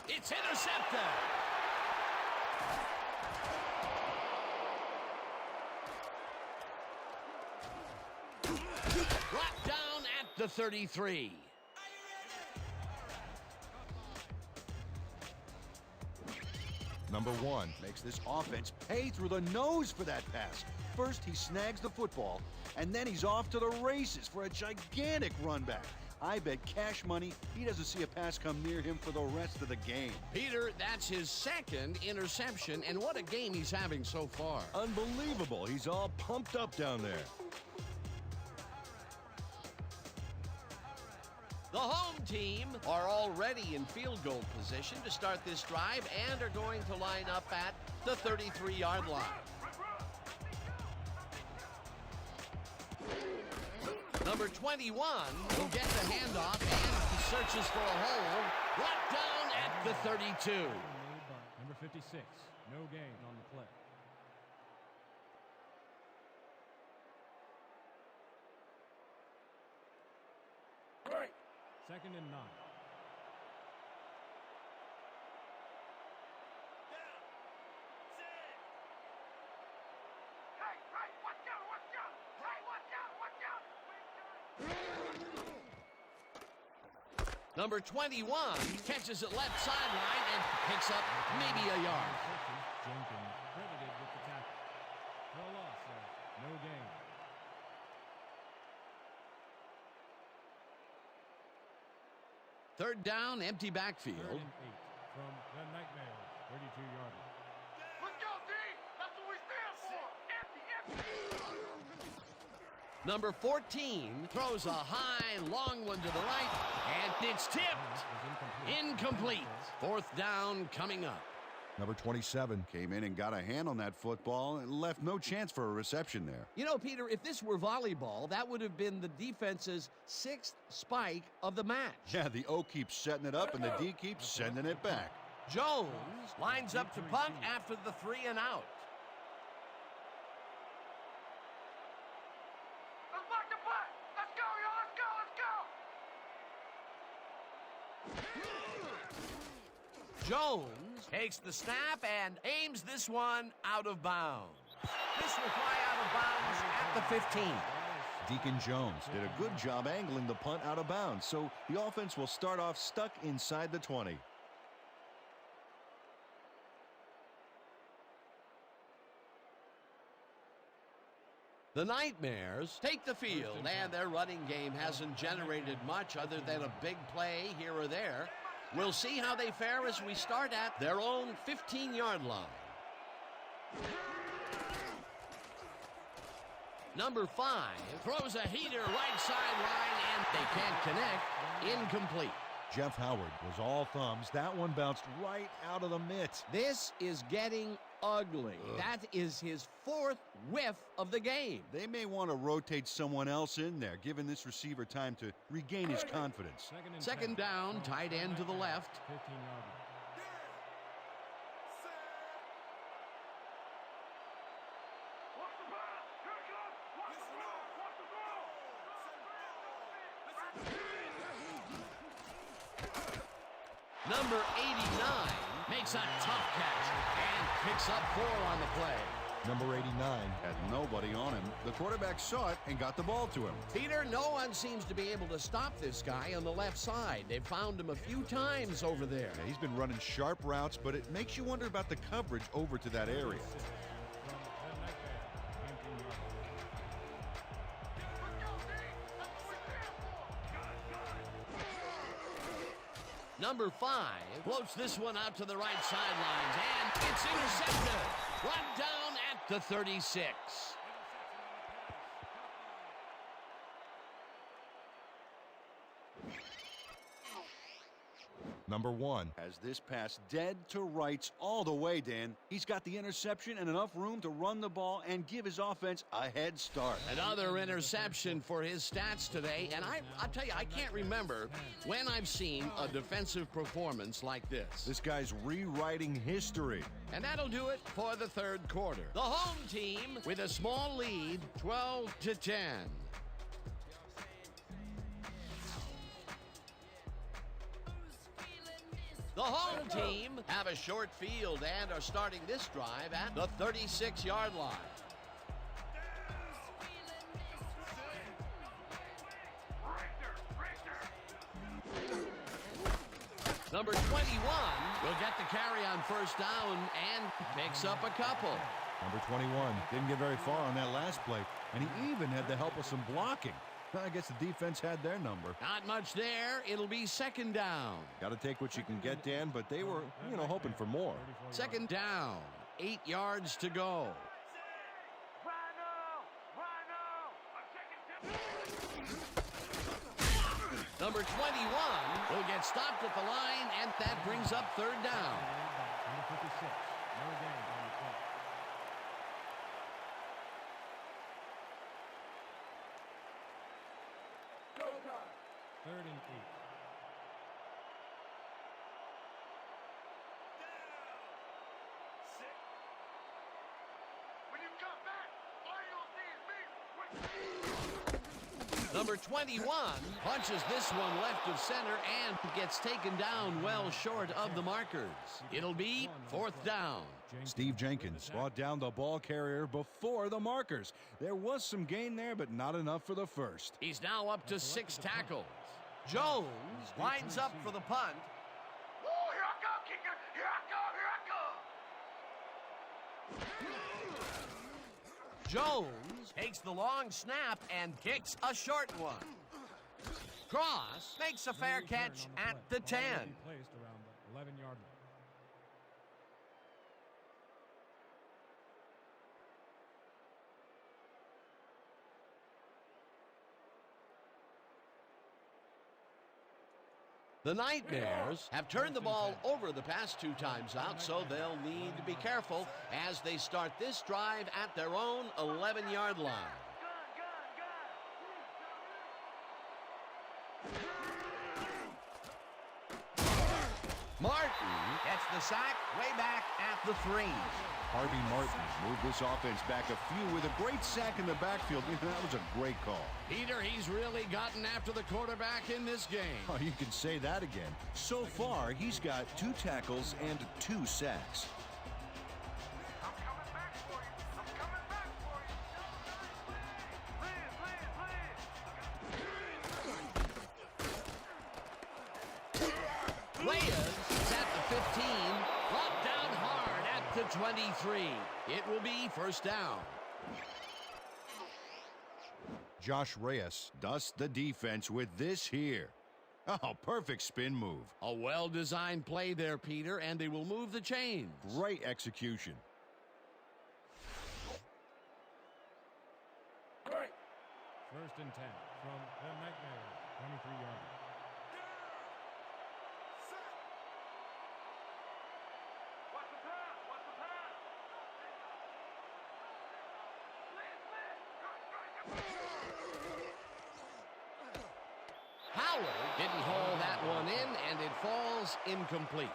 It's intercepted. Brought down at the 33. Number 1. Makes this offense pay through the nose for that pass. First, he snags the football, and then he's off to the races for a gigantic run back. I bet cash money he doesn't see a pass come near him for the rest of the game. Peter, that's his second interception, and what a game he's having so far. Unbelievable. He's all pumped up down there. The home team are already in field goal position to start this drive and are going to line up at the 33-yard line. Number 21 will get the handoff, and he searches for a hole. Brought down at the 32. Number 56, no gain on the play. Second and 9. Number 21 catches it left sideline and picks up maybe a yard. Jenkins credited with the tackle. For a loss of no gain. Third down, empty backfield. 3rd and 8 from the Nightmares, 32-yarder. Let's go, D! That's what we stand for! Empty, empty! Number 14 throws a high, long one to the right, and it's tipped. Incomplete. Fourth down coming up. Number 27. Came in and got a hand on that football and left no chance for a reception there. You know, Peter, if this were volleyball, that would have been the defense's 6th spike of the match. Yeah, the O keeps setting it up and the D keeps sending it back. Jones lines up to punt after the 3 and out. Let's block the punt! Let's go, y'all! Let's go! Let's go! Jones takes the snap and aims this one out of bounds. This will fly out of bounds at the 15. Deacon Jones. Did a good job angling the punt out of bounds, so the offense will start off stuck inside the 20. The Nightmares take the field, and their running game hasn't generated much other than a big play here or there. We'll see how they fare as we start at their own 15-yard line. Number 5 throws a heater right sideline, and they can't connect. Incomplete. Jeff Howard was all thumbs. That one bounced right out of the mitt. This is getting ugly. That is his 4th whiff of the game. They may want to rotate someone else in there, giving this receiver time to regain his confidence. Second down, tight end to the left. 15-yarder. Watch the ball! Here it comes! Watch the ball! Watch the ball! Number 89 makes a tough catch and picks up 4 on the play. Number 89. Had nobody on him. The quarterback saw it and got the ball to him. Peter, no one seems to be able to stop this guy on the left side. They've found him a few times over there. Yeah, he's been running sharp routes, but it makes you wonder about the coverage over to that area. Number 5 floats this one out to the right sidelines, and it's intercepted. Brought down at the 36. Number 1. Has this pass dead to rights all the way, Dan. He's got the interception and enough room to run the ball and give his offense a head start. Another interception for his stats today, and I'll tell you, I can't remember when I've seen a defensive performance like this. This guy's rewriting history. And that'll do it for the third quarter. The home team with a small lead, 12-10. The home team have a short field and are starting this drive at the 36-yard line. Number 21 will get the carry on first down and picks up a couple. Number 21 didn't get very far on that last play, and he even had the help of some blocking. I guess the defense had their number. Not much there. It'll be second down. Got to take what you can get, Dan, but they were, hoping for more. Second down. 8 yards to go. Number 21 will get stopped at the line, and that brings up third down. Number 56. No gain on the play. Third and 8. When you come back, all you'll see is me. Number 21 punches this one left of center and gets taken down well short of the markers. It'll be fourth down. Steve Jenkins brought down the ball carrier before the markers. There was some gain there, but not enough for the first. He's now up to 6 tackles. Jones lines up for the punt. Oh, here I go, kicker. Here I go. Jones takes the long snap and kicks a short one. Cross makes a fair catch at the 10. Placed around the 11-yard line. The Nightmares have turned the ball over the past 2 times out, so they'll need to be careful as they start this drive at their own 11-yard line. Martin gets the sack way back at the 3. Harvey Martin moved this offense back a few with a great sack in the backfield. That was a great call. Peter, he's really gotten after the quarterback in this game. Oh, you can say that again. So far, he's got 2 tackles and 2 sacks. I'm coming back for you. I'm coming back for you. Please. Reyes is at the 15, brought down hard at the 23. It will be first down. Josh Reyes dusts the defense with this here. Oh, perfect spin move. A well-designed play there, Peter, and they will move the chains. Great execution. First and 10 from the Nightmares, 23-yard line. What's the pass? What's the pass? Howard didn't haul that one in, and it falls incomplete.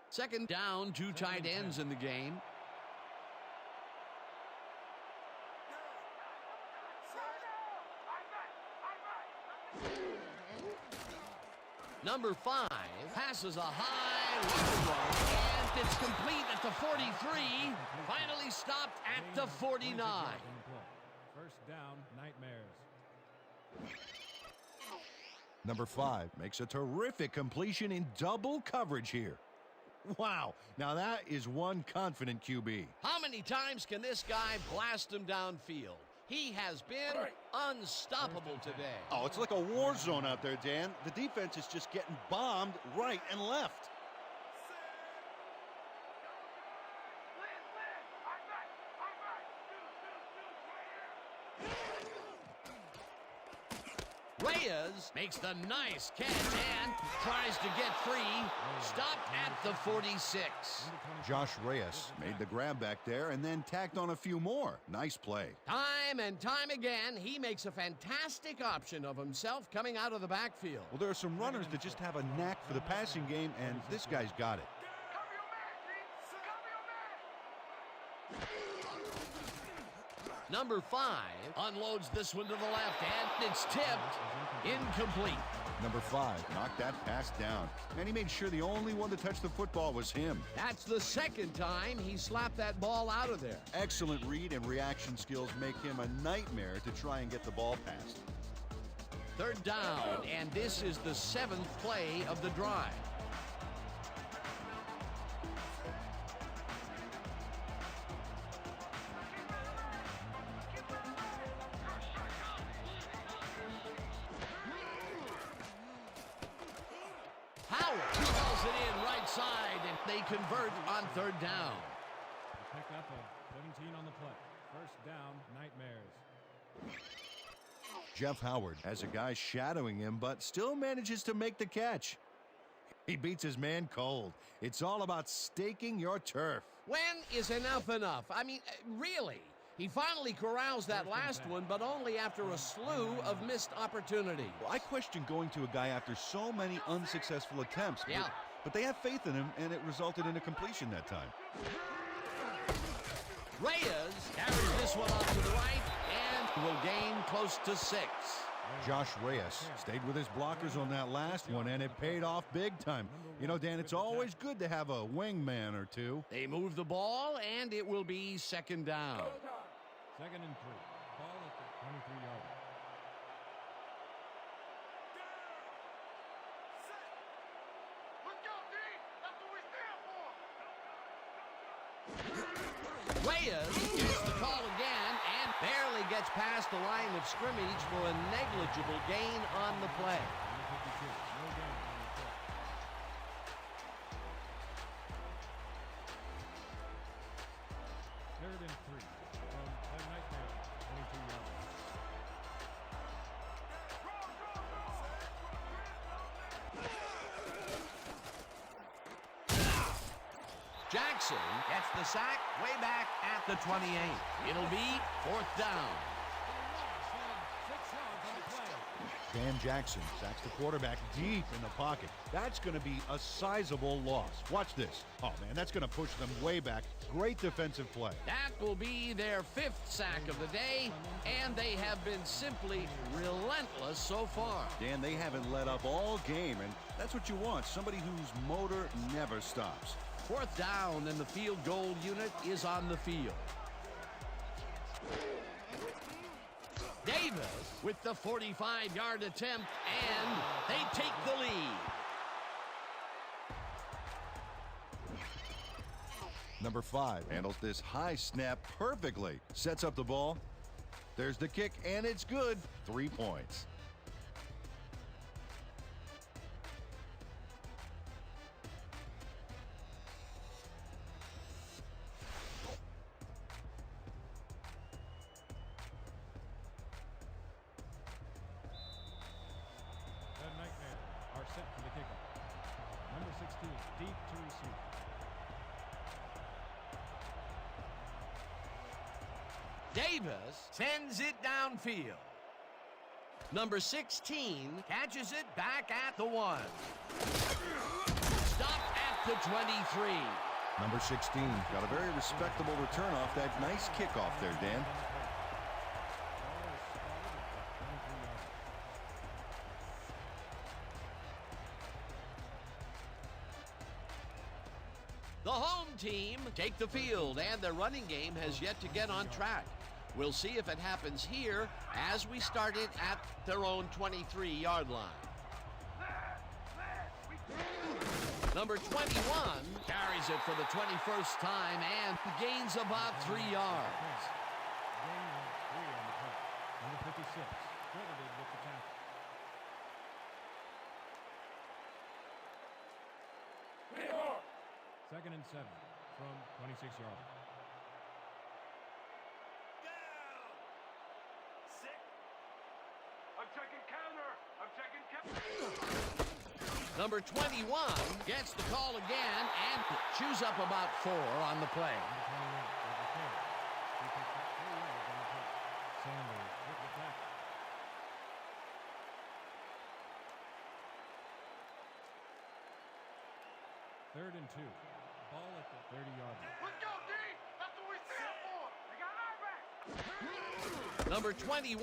Second down, 2 tight ends in the game. Number 5 passes a high long run, and it's complete at the 43. Finally stopped at the 49. First down, Nightmares. Number 5 makes a terrific completion in double coverage here. Wow, now that is one confident QB. How many times can this guy blast him downfield? He has been unstoppable today. Oh, it's like a war zone out there, Dan. The defense is just getting bombed right and left. Reyes makes the nice catch and tries to get free. Stopped at the 46. Josh Reyes made the grab back there and then tacked on a few more. Nice play. Time and time again, he makes a fantastic option of himself coming out of the backfield. Well, there are some runners that just have a knack for the passing game, and this guy's got it. Number 5 unloads this one to the left, and it's tipped. Incomplete. Number 5 knocked that pass down, and he made sure the only one to touch the football was him. That's the second time he slapped that ball out of there. Excellent read and reaction skills make him a nightmare to try and get the ball past. Third down, and this is the 7th play of the drive. Howard throws it in right side, and they convert on third down. Pick up a 17 on the play. First down, Nightmares. Jeff Howard has a guy shadowing him, but still manages to make the catch. He beats his man cold. It's all about staking your turf. When is enough enough? I mean, really? He finally corrals that last one, but only after a slew of missed opportunities. Well, I question going to a guy after so many unsuccessful attempts. Yeah. But they have faith in him, and it resulted in a completion that time. Reyes carries this one off to the right and will gain close to 6. Josh Reyes stayed with his blockers on that last one, and it paid off big time. You know, Dan, it's always good to have a wingman or two. They move the ball, and it will be second down. 2nd and 3. Ball at the 23-yard line. Reyes gets the call again and barely gets past the line of scrimmage for a negligible gain on the play. Third and 3 from the Nightmare, 22-yard line. Jackson gets the sack way back at the 28. It'll be 4th down. Dan Jackson sacks the quarterback deep in the pocket. That's going to be a sizable loss. Watch this. Oh, man, that's going to push them way back. Great defensive play. That will be their 5th sack of the day, and they have been simply relentless so far. Dan, they haven't let up all game, and that's what you want. Somebody whose motor never stops. 4th down, and the field goal unit is on the field. Davis with the 45-yard attempt, and they take the lead. Number 5 handles this high snap perfectly. Sets up the ball. There's the kick, and it's good. 3 points. The Nightmare are set for the kickoff. Number 16, deep to receive. Davis sends it downfield. Number 16 catches it back at the 1. Stopped at the 23. Number 16 got a very respectable return off that nice kickoff there, Dan. The home team take the field, and their running game has yet to get on track. We'll see if it happens here as we start it at their own 23-yard line. Number 21 carries it for the 21st time and gains about 3 yards. Gain of 3 on the play. Number 56 credited with the tackle. Second and 7 from 26 yards. I'm checking counter. I'm checking counter. Number 21 gets the call again and chews up about 4 on the play. Number 28 with the carry. He picks up 4 yards on the play. Sanders with the tackle. Third and 2. Ball at the 30-yard line. Let's go, D. That's what we stand for. We got our back. Number 21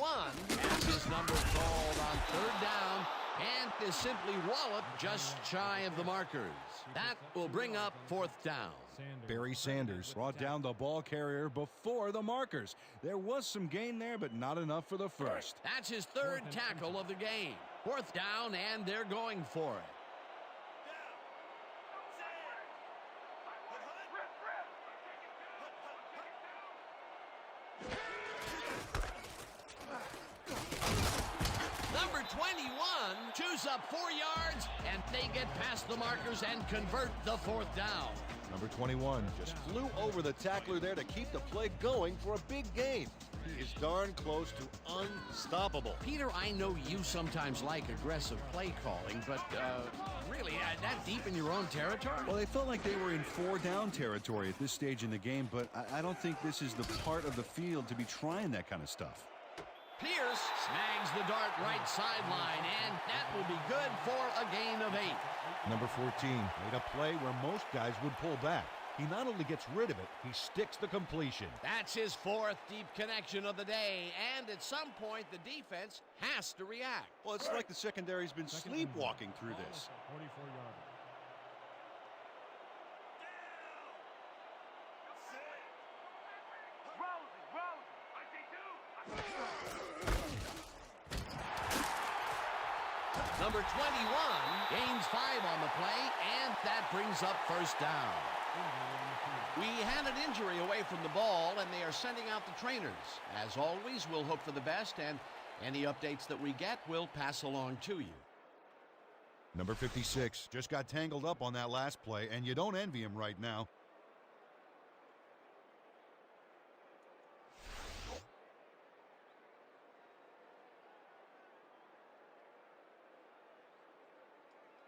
has his number called on 3rd down and is simply walloped just shy of the markers. That will bring up 4th down. Barry Sanders brought down the ball carrier before the markers. There was some gain there, but not enough for the first. That's his 3rd tackle of the game. 4th down, and they're going for it. Number 21 chews up 4 yards, and they get past the markers and convert the 4th down. Number 21 just Flew over the tackler there to keep the play going for a big gain. He is darn close to unstoppable. Peter, I know you sometimes like aggressive play calling, but really, that deep in your own territory? Well, they felt like they were in 4-down territory at this stage in the game, but I don't think this is the part of the field to be trying that kind of stuff. Pierce snags the dart right sideline, and that will be good for a gain of 8. Number 14 made a play where most guys would pull back. He not only gets rid of it, he sticks the completion. That's his 4th deep connection of the day, and at some point the defense has to react. Well, it's like the secondary's been Second and sleepwalking one. through Ball this. at the 44-yard line. Number 21 gains 5 on the play, and that brings up 1st down. We had an injury away from the ball, and they are sending out the trainers. As always, we'll hope for the best, and any updates that we get, we'll pass along to you. Number 56 just got tangled up on that last play, and you don't envy him right now.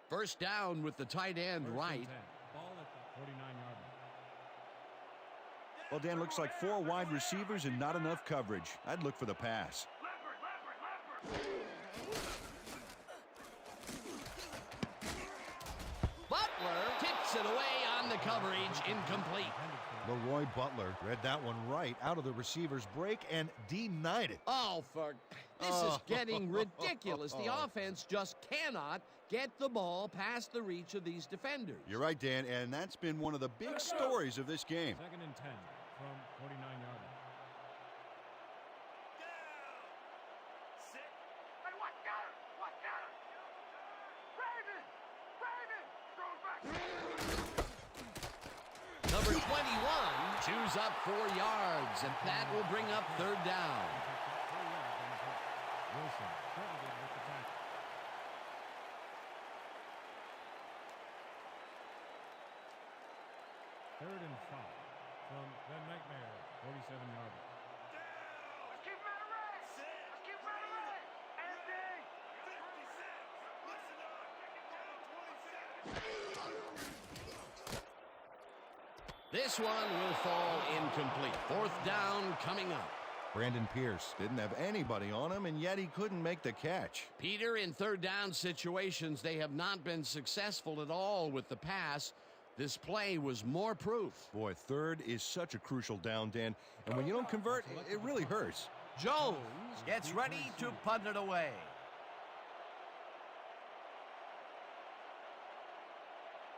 First down with the tight end right. Ball at the 49-yard line. Well, Dan, looks like 4 wide receivers and not enough coverage. I'd look for the pass. Butler tips it away on the coverage, incomplete. Leroy Butler read that one right out of the receiver's break and denied it. Oh, this is getting ridiculous. The offense just cannot get the ball past the reach of these defenders. You're right, Dan, and that's been one of the big stories of this game. Second and 10 from 49-yard line. Hey, watch out! Watch out! Raven! Raven! Throw back! Number 21 chews up 4 yards, and that will bring up 3rd down. Wilson credited with the tackle. Third and 5 from the Nightmare 47-yard line. Let's keep him out of range! Let's keep him out of range! Andy! 56! This one will fall incomplete. 4th down coming up. Brandon Pierce didn't have anybody on him, and yet he couldn't make the catch. Peter, in 3rd down situations, they have not been successful at all with the pass. This play was more proof. Boy, 3rd is such a crucial down, Dan, and when you don't convert, it really hurts. Jones gets ready to punt it away.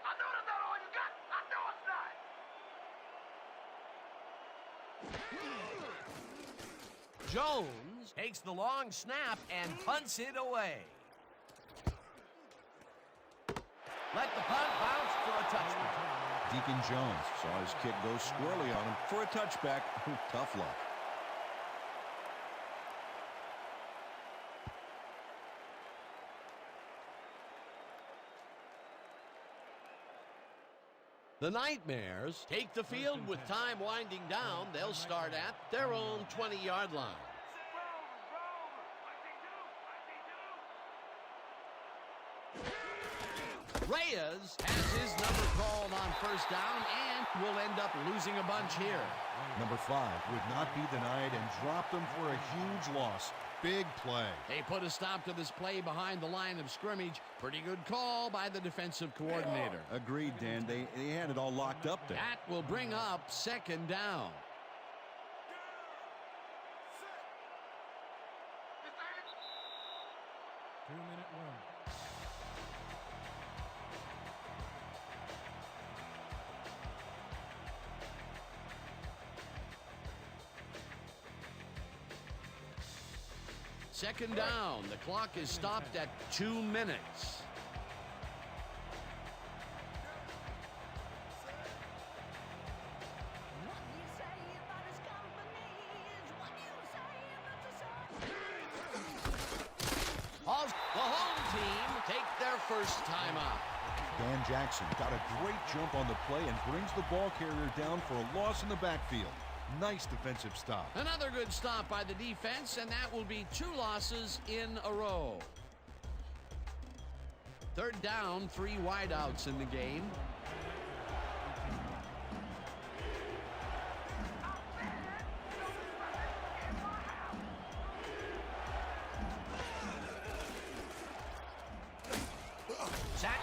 I know that's not all you got! I know it's not! Jones takes the long snap and punts it away. Let the punt bounce Deacon Jones saw his kick go squarely on him for a touchback. Tough luck. The Nightmares take the field with time winding down. They'll start at their own 20-yard line. Reyes has his number called on first down and will end up losing a bunch here. Number 5 would not be denied and dropped them for a huge loss. Big play. They put a stop to this play behind the line of scrimmage. Pretty good call by the defensive coordinator. Agreed, Dan. They had it all locked up there. That will bring up second down. Two-minute warning. Second down. The clock is stopped at 2 minutes. The home team take their first time out. Dan Jackson got a great jump on the play and brings the ball carrier down for a loss in the backfield. Nice defensive stop. Another good stop by the defense, and that will be 2 losses in a row. Third down, 3 wideouts in the game.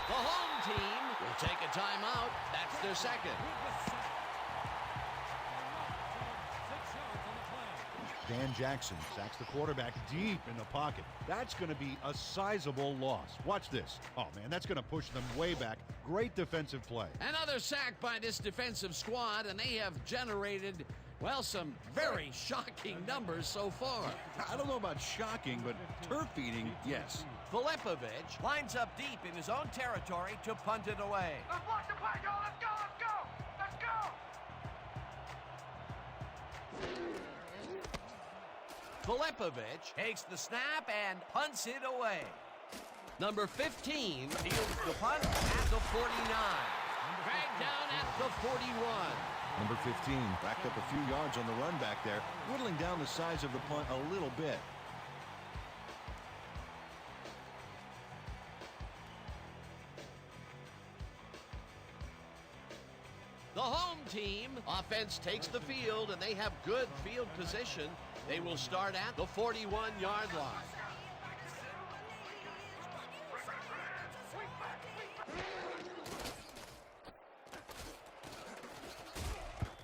The home team will take a timeout. That's their second. Dan Jackson sacks the quarterback deep in the pocket. That's going to be a sizable loss. Watch this. Oh, man, that's going to push them way back. Great defensive play. Another sack by this defensive squad, and they have generated, well, some very shocking numbers so far. I don't know about shocking, but turf eating, yes. Filipovich lines up deep in his own territory to punt it away. Let's block the play, y'all. Let's go, let's go, let's go. Filipovich takes the snap and punts it away. Number 15 fields the punt at the 49. Dragged down at the 41. Number 15 backed up a few yards on the run back there, whittling down the size of the punt a little bit. The home team offense takes the field, and they have good field position. They will start at the 41-yard line.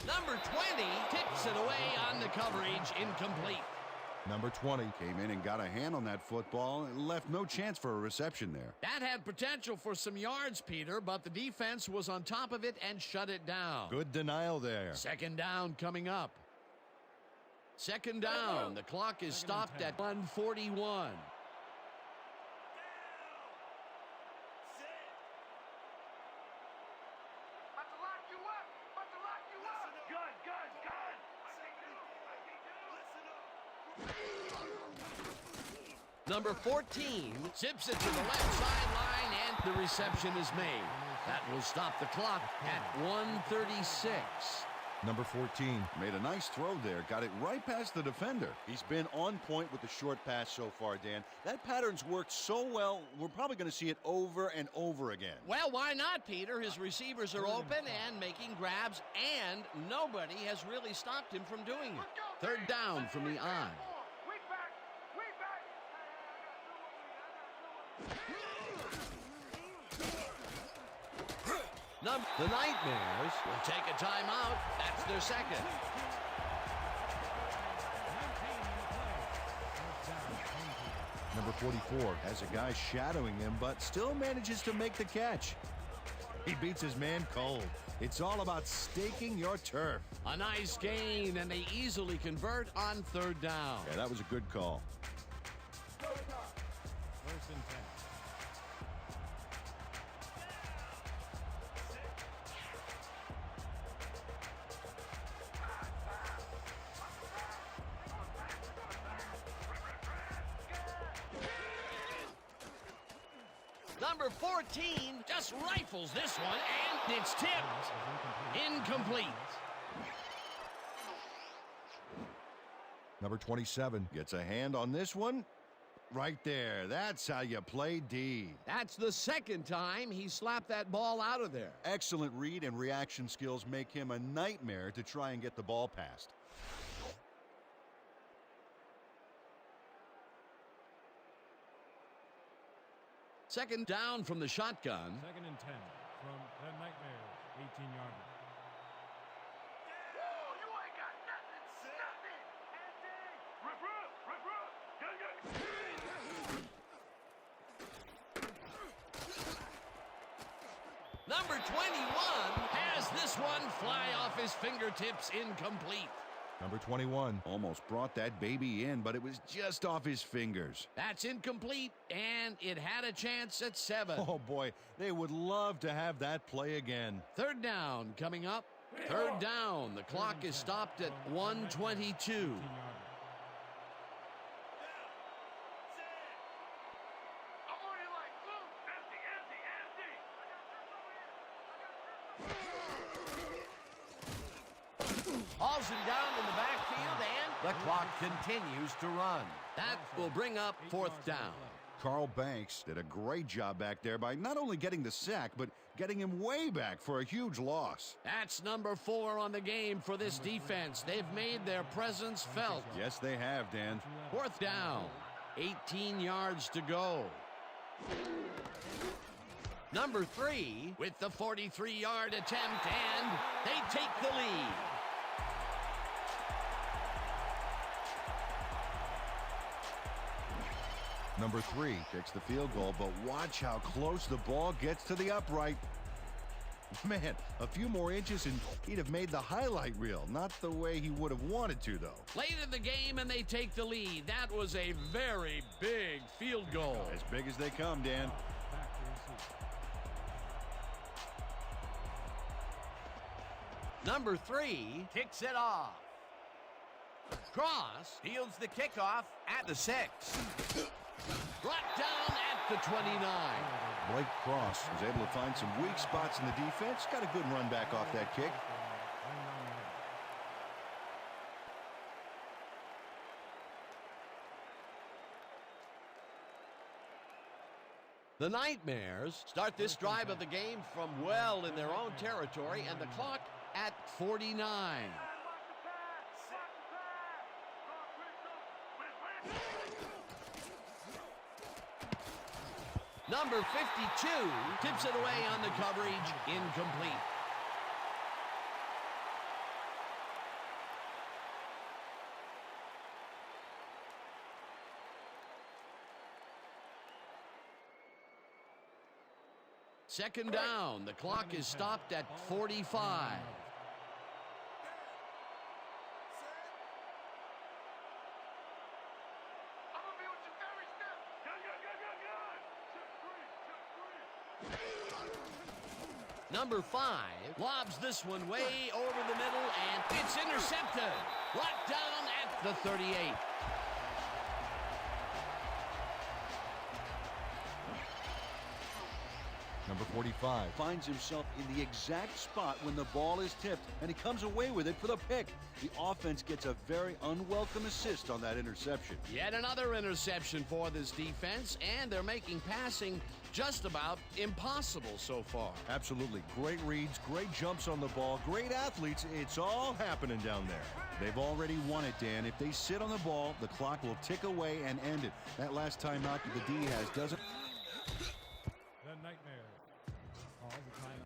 Number 20 tips it away on the coverage, incomplete. Number 20 came in and got a hand on that football and left no chance for a reception there. That had potential for some yards, Peter, but the defense was on top of it and shut it down. Good denial there. Second down coming up. Second down. The clock is stopped at 1:41. Number 14 zips it to the left sideline, and the reception is made. That will stop the clock at 1:36. Number 14 made a nice throw there, got it right past the defender. He's been on point with the short pass so far, Dan. That pattern's worked so well, we're probably going to see it over and over again. Well, why not, Peter? His receivers are open and making grabs, and nobody has really stopped him from doing it. Third down from the I. The Nightmares will take a timeout. That's their second. Number 44 has a guy shadowing him, but still manages to make the catch. He beats his man cold. It's all about staking your turf. A nice gain, and they easily convert on third down. Yeah, that was a good call. First and 10. Number 14 just rifles this one, and it's tipped. Incomplete. Number 27 gets a hand on this one. Right there. That's how you play D. That's the second time he slapped that ball out of there. Excellent read and reaction skills make him a nightmare to try and get the ball past. Second down from the shotgun. 2nd and 10 from the Nightmare 18-yard line. Whoa, you ain't got nothing. Nothing. Number 21 has this one fly off his fingertips, incomplete. Number 21. Almost brought that baby in, but it was just off his fingers. That's incomplete, and it had a chance at 7. Oh, boy. They would love to have that play again. Third down coming up. Third down. The clock is stopped at 1:22. Hauls him down in the backfield, and the clock continues to run. That will bring up 4th down. Carl Banks did a great job back there by not only getting the sack, but getting him way back for a huge loss. That's number 4 on the game for this defense. They've made their presence felt. Yes, they have, Dan. 4th down, 18 yards to go. Number 3 with the 43-yard attempt, and they take the lead. Number 3 kicks the field goal, but watch how close the ball gets to the upright. Man, a few more inches and he'd have made the highlight reel. Not the way he would have wanted to, though. Late in the game, and they take the lead. That was a very big field goal. As big as they come, Dan. Number 3 kicks it off. Cross fields the kickoff at the 6. Brought down at the 29. Blake Cross was able to find some weak spots in the defense. Got a good run back off that kick. The Nightmares start this drive of the game from well in their own territory, and the clock at 49. Number 52 tips it away on the coverage, incomplete. Second down, the clock is stopped at 45. Number 5 lobs this one way over the middle, and it's intercepted. Brought down at the 38. Number 45 finds himself in the exact spot when the ball is tipped, and he comes away with it for the pick. The offense gets a very unwelcome assist on that interception. Yet another interception for this defense, and they're making passing just about impossible so far. Absolutely. Great reads, great jumps on the ball, great athletes. It's all happening down there. They've already won it, Dan. If they sit on the ball, the clock will tick away and end it. That last time out that the D has doesn't... The Nightmare. All the time.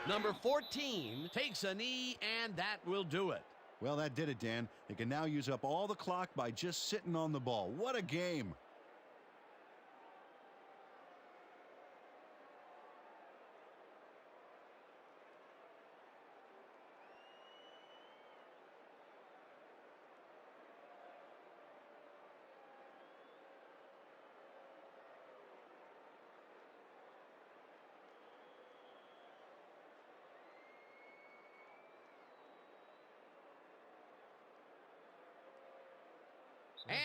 Number 14 takes a knee, and that will do it. Well, that did it, Dan. They can now use up all the clock by just sitting on the ball. What a game.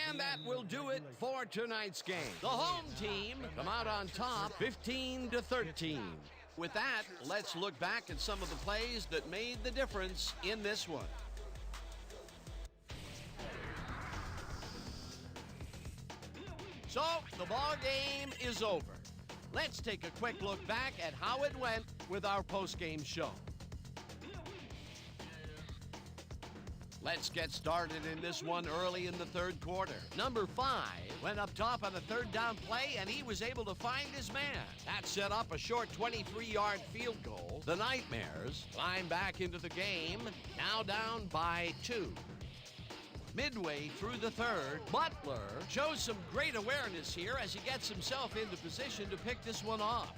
And that will do it for tonight's game. The home team come out on top 15-13. With that, let's look back at some of the plays that made the difference in this one. So, the ball game is over. Let's take a quick look back at how it went with our post-game show. Let's get started in this one early in the third quarter. Number 5 went up top on a third down play, and he was able to find his man. That set up a short 23-yard field goal. The Nightmares climb back into the game, now down by 2. Midway through the third, Butler shows some great awareness here as he gets himself into position to pick this one off.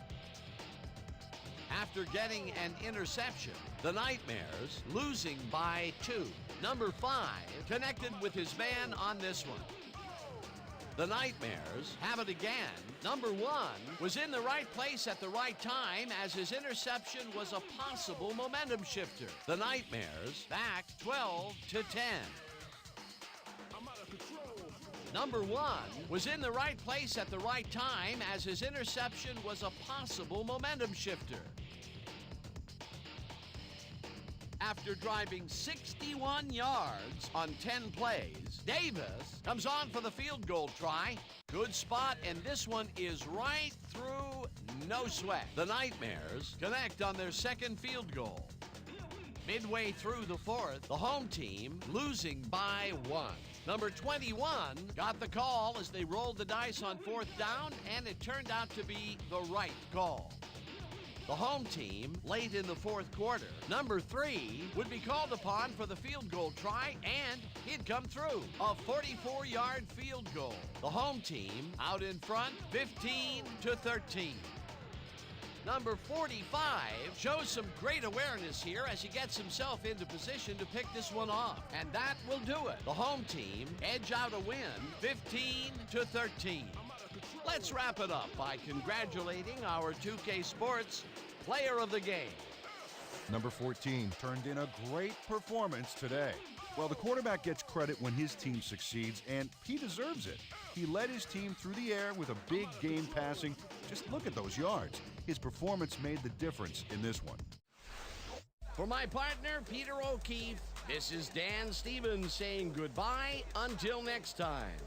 After getting an interception, the Nightmares losing by 2. Number 5 connected with his man on this one. The Nightmares have it again. Number 1 was in the right place at the right time as his interception was a possible momentum shifter. The Nightmares back 12-10. Number 1 was in the right place at the right time as his interception was a possible momentum shifter. After driving 61 yards on 10 plays, Davis comes on for the field goal try. Good spot, and this one is right through, no sweat. The Nightmares connect on their second field goal. Midway through the fourth, the home team losing by 1. Number 21 got the call as they rolled the dice on fourth down, and it turned out to be the right call. The home team, late in the fourth quarter, number 3 would be called upon for the field goal try, and he'd come through. A 44-yard field goal. The home team out in front, 15-13. Number 45 shows some great awareness here as he gets himself into position to pick this one off. And that will do it. The home team edge out a win, 15-13. Let's wrap it up by congratulating our 2K Sports player of the game. Number 14 turned in a great performance today. Well, the quarterback gets credit when his team succeeds, and he deserves it. He led his team through the air with a big game passing. Just look at those yards. His performance made the difference in this one. For my partner, Peter O'Keefe, this is Dan Stevens saying goodbye until next time.